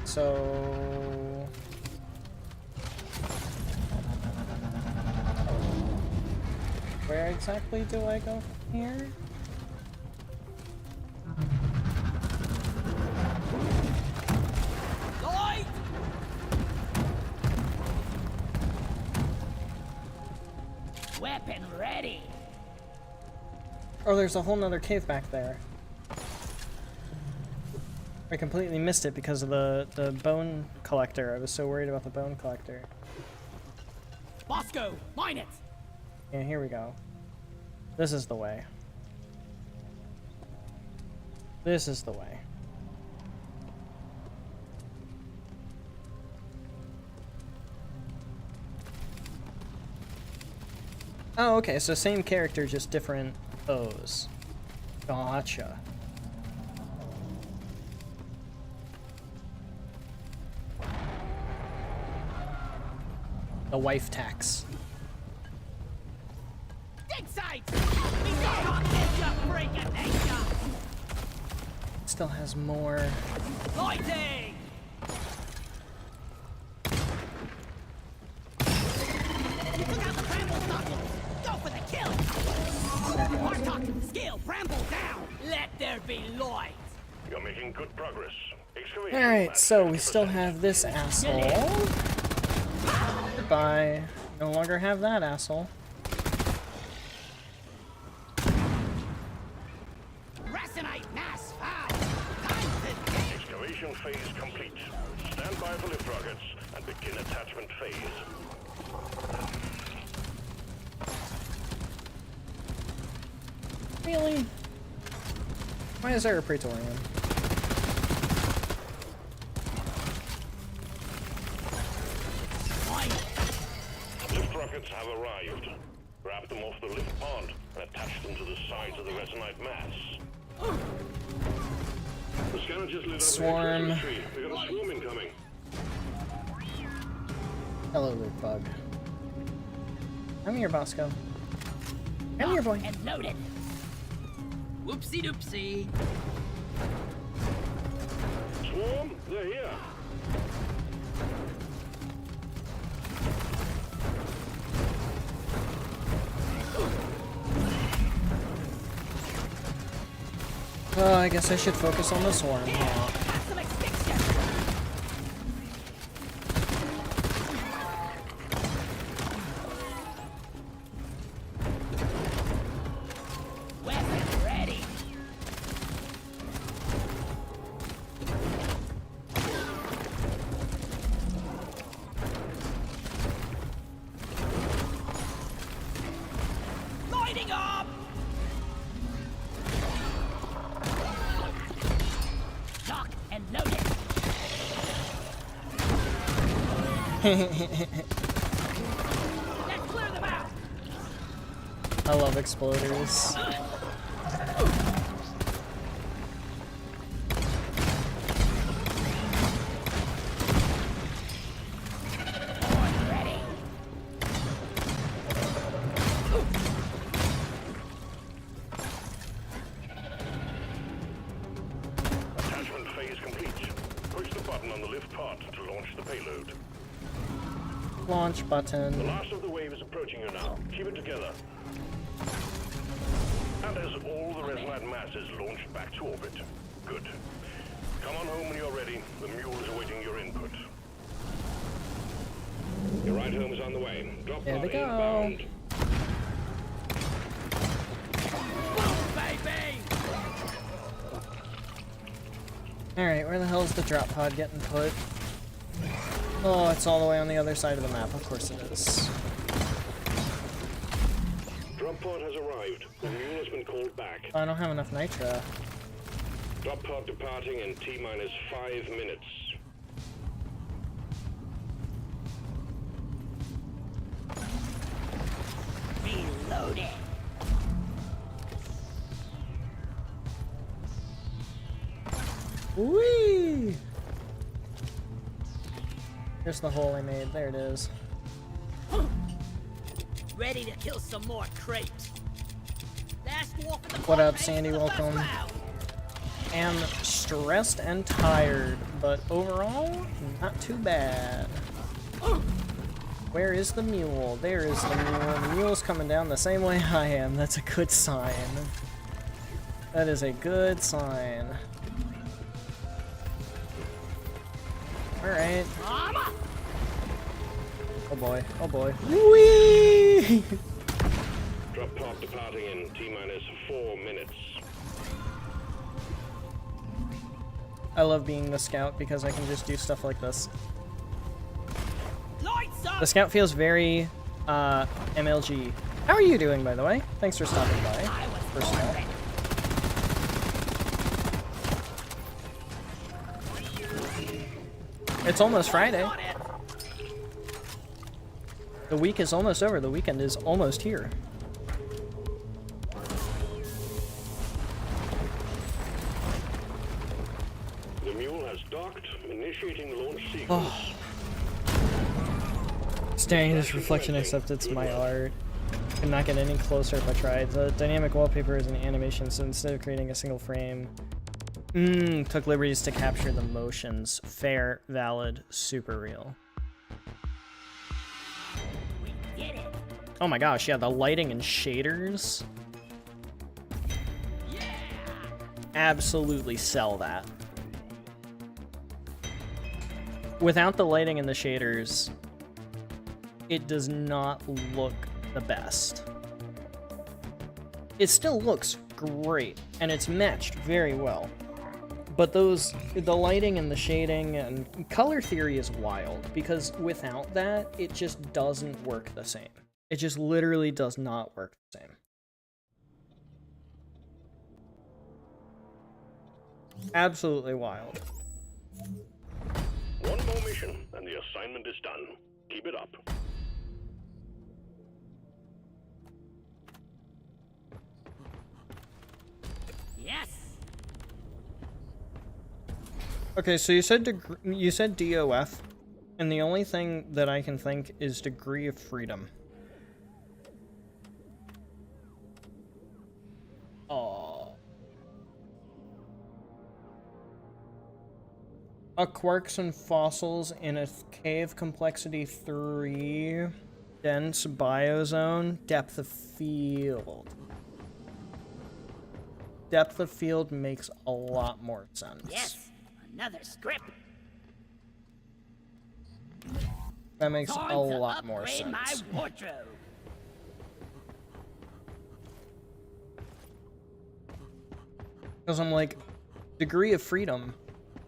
So where exactly do I go from here? Light! Weapon ready. Oh, there's a whole nother cave back there. I completely missed it because of the bone collector. I was so worried about the bone collector. Bosco, mine it. Yeah, here we go. This is the way. This is the way. Oh, okay, so same character, just different O's. Gotcha. The wife tax. Dig sight! We don't want this, you freaking nature! Still has more. Lighting! You took out the bramble knuckles! Go for the kill! Hard talk to the skill! Bramble down! Let there be light! You're making good progress. Excavation Alright, at so we 50%. still have this asshole. Goodbye. No longer have that asshole. Racinite mass foul! Time to dig! Excavation phase complete. Stand by for lift rockets and begin attachment phase. Really? Why is there a Praetorian? Lift rockets have arrived. Grab them off the lift pond and attach them to the sides of the resinite mass. The scanner just lit up Swarm. an tree. We got a swarm incoming. Hello, Luke Bug. I'm here, Bosco. I'm here, boy. And loaded! Whoopsie doopsie! Swarm, they're here. Well, I guess I should focus on the swarm. Huh? Have some extinction! Weapon ready! Lighting up! Lock and loaded! Let's clear them out! I love exploders. Ready! Attachment phase complete. Push the button on the lift pod to launch the payload. Launch The button. last of the wave is approaching you now. Keep it together. And as all the resonant mass is launched back to orbit. Good. Come on home when you're ready. The mule is awaiting your input. Your ride home is on the way. Drop There pod we go. inbound. Boom, baby! Alright, where the hell is the drop pod getting put? Oh, it's all the way on the other side of the map. Of course it is. Drop pod has arrived. The mule has been called back. Oh, I don't have enough nitro. Drop pod departing in T-minus 5 minutes. Reload it! Whee! Here's the hole I made. There it is. Ready to kill some more crepes. Last walk of the What up, race Sandy? for the first Welcome. round. Am stressed and tired, but overall, not too bad. Where is the mule? There is the mule. The mule's coming down the same way I am. That's a good sign. That is a good sign. Alright. Mama! Oh boy. Oh boy. Whee! Drop pod departing in T-minus 4 minutes. I love being the scout because I can just do stuff like this. Lights up! The scout feels very MLG. How are you doing, by the way? Thanks for stopping by. I was First of all. born It's almost Friday. on it. The week is almost over. The weekend is almost here. The mule has docked, initiating launch sequence. Oh. Staring at this reflection except it's my art. Could not get any closer if I tried. The dynamic wallpaper is an animation, so instead of creating a single frame, took liberties to capture the motions. Fair, valid, super real. We did it. Oh my gosh, yeah, the lighting and shaders. Yeah! Absolutely sell that. Without the lighting and the shaders, it does not look the best. It still looks great, and it's matched very well. But the lighting and the shading and color theory is wild, because without that, it just doesn't work the same. It just literally does not work the same. Absolutely wild. One more mission, and the assignment is done. Keep it up. Yes! Okay, so you said DOF, and the only thing that I can think is degree of freedom. Oh. Quarks and fossils in a cave complexity 3, dense biozone, depth of field. Depth of field makes a lot more sense. Yes! Another script. That makes Time a to lot more upgrade sense. my wardrobe. Because I'm like, degree of freedom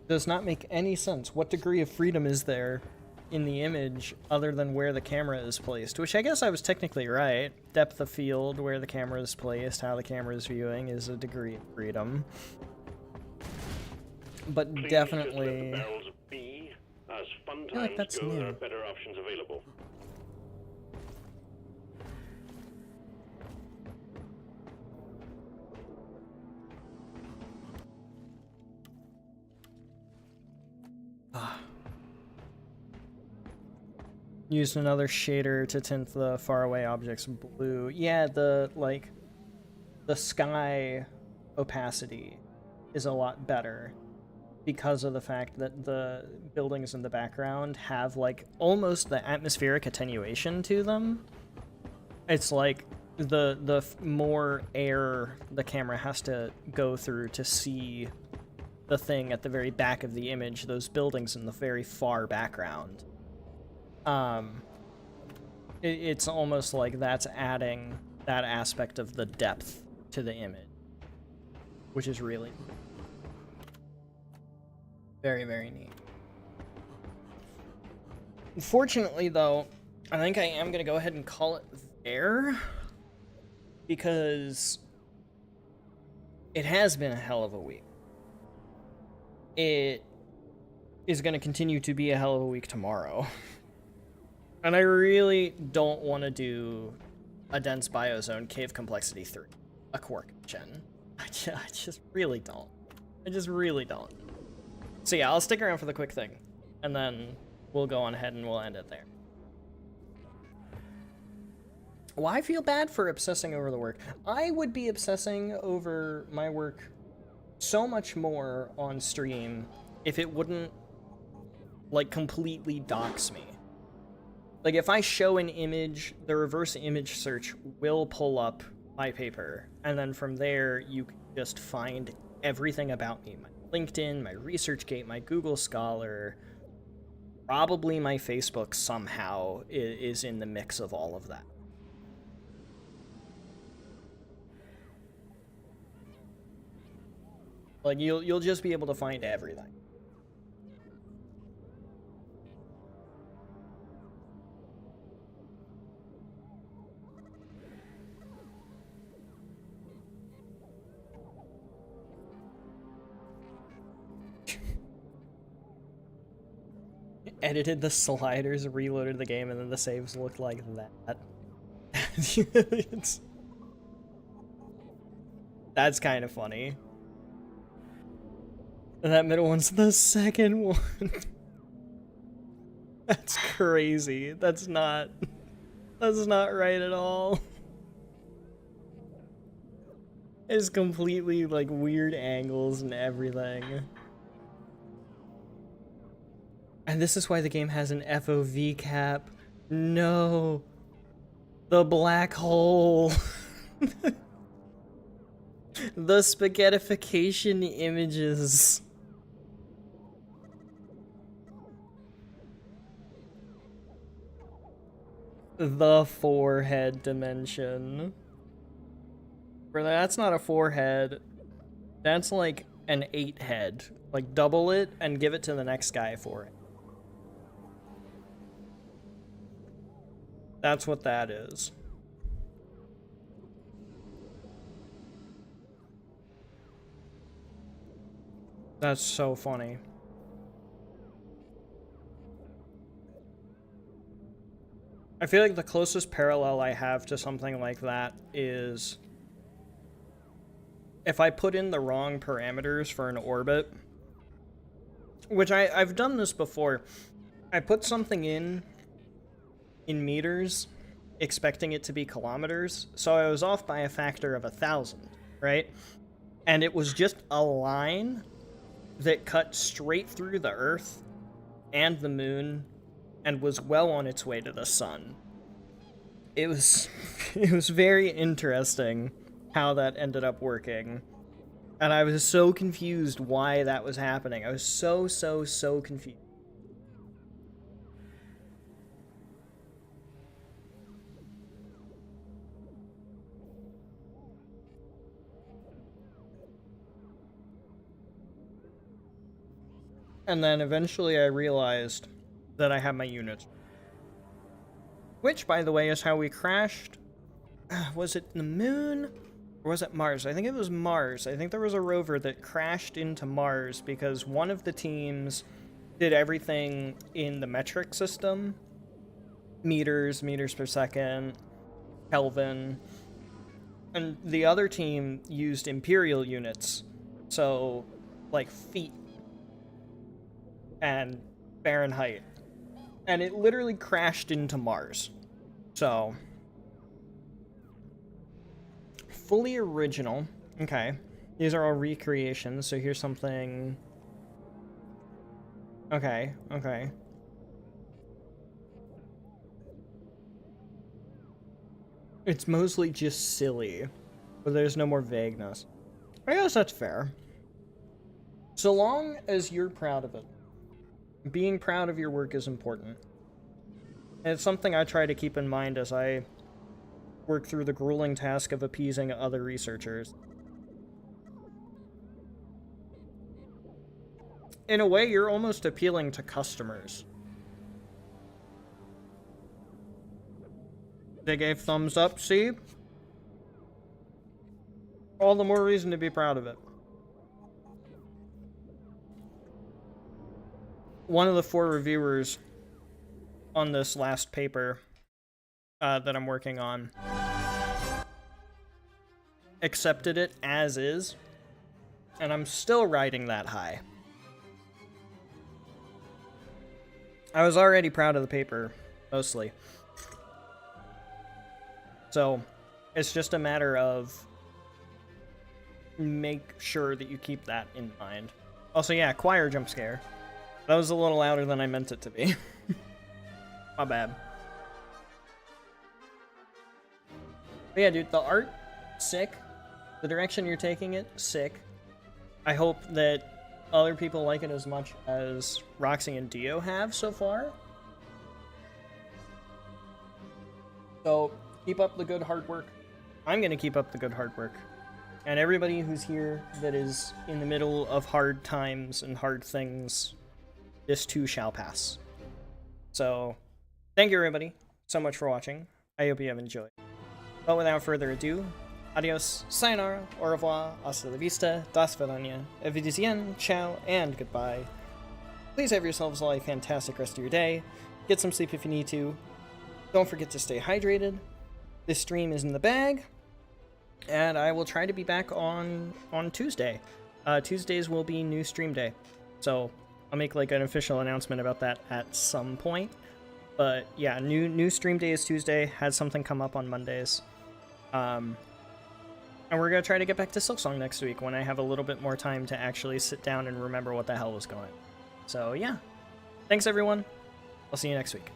does not make any sense. What degree of freedom is there in the image other than where the camera is placed? Which I guess I was technically right. Depth of field, where the camera is placed, how the camera is viewing is a degree of freedom. But Please definitely... just let the barrels be. As fun feel like times that's go, there new. are better options available. Used another shader to tint the faraway objects blue. Yeah, the sky opacity is a lot better because of the fact that the buildings in the background have like almost the atmospheric attenuation to them. It's like the more air the camera has to go through to see the thing at the very back of the image, those buildings in the very far background. It's almost like that's adding that aspect of the depth to the image, which is really very, very neat. Unfortunately, though, I think I am going to go ahead and call it there, because it has been a hell of a week. It is going to continue to be a hell of a week tomorrow. And I really don't want to do a dense biozone cave complexity 3, a quark gen. I just really don't. I just really don't. So yeah, I'll stick around for the quick thing, and then we'll go on ahead and we'll end it there. Well, I feel bad for obsessing over the work. I would be obsessing over my work so much more on stream if it wouldn't, like, completely dox me. Like, if I show an image, the reverse image search will pull up my paper, and then from there, you can just find everything about me. My LinkedIn, my ResearchGate, my Google Scholar, probably my Facebook somehow is in the mix of all of that. Like, you'll just be able to find everything. Edited the sliders, reloaded the game, and then the saves looked like that. That's kind of funny. And that middle one's the second one. That's crazy. That's not right at all. It's completely, like, weird angles and everything. And this is why the game has an FOV cap. No. The black hole. The spaghettification images. The forehead dimension. Bro, that's not a forehead. That's like an 8 head. Like, double it and give it to the next guy for it. That's what that is. That's so funny. I feel like the closest parallel I have to something like that is if I put in the wrong parameters for an orbit, which I've done this before. I put something in meters, expecting it to be kilometers, so I was off by a factor of 1,000, right? And it was just a line that cut straight through the Earth and the moon and was well on its way to the sun. It was very interesting how that ended up working. And I was so confused why that was happening. I was so confused. And then eventually I realized that I had my units. Which, by the way, is how we crashed. Was it the moon? Or was it Mars? I think it was Mars. I think there was a rover that crashed into Mars because one of the teams did everything in the metric system. Meters per second, Kelvin. And the other team used imperial units. So, like, feet and Fahrenheit. And it literally crashed into Mars. So, fully original. Okay. These are all recreations, so here's something. Okay. It's mostly just silly, but there's no more vagueness. I guess that's fair. So long as you're proud of it, being proud of your work is important. And it's something I try to keep in mind as I work through the grueling task of appeasing other researchers. In a way, you're almost appealing to customers. They gave thumbs up, see? All the more reason to be proud of it. One of the 4 reviewers on this last paper that I'm working on accepted it as is, and I'm still riding that high. I was already proud of the paper, mostly. So, it's just a matter of make sure that you keep that in mind. Also, yeah, choir jump scare. That was a little louder than I meant it to be. My bad. But yeah, dude, the art, sick. The direction you're taking it, sick. I hope that other people like it as much as Roxy and Dio have so far. So, keep up the good hard work. I'm gonna keep up the good hard work. And everybody who's here that is in the middle of hard times and hard things, this too shall pass. So, thank you everybody so much for watching. I hope you have enjoyed. But without further ado, adios, sayonara, au revoir, hasta la vista, das vidania, evidicien, ciao, and goodbye. Please have yourselves all a fantastic rest of your day. Get some sleep if you need to. Don't forget to stay hydrated. This stream is in the bag. And I will try to be back on Tuesday. Tuesdays will be new stream day. So I'll make like an official announcement about that at some point. But yeah, new stream day is Tuesday. Had something come up on Mondays. And we're going to try to get back to Silksong next week when I have a little bit more time to actually sit down and remember what the hell was going on. So yeah, thanks everyone. I'll see you next week.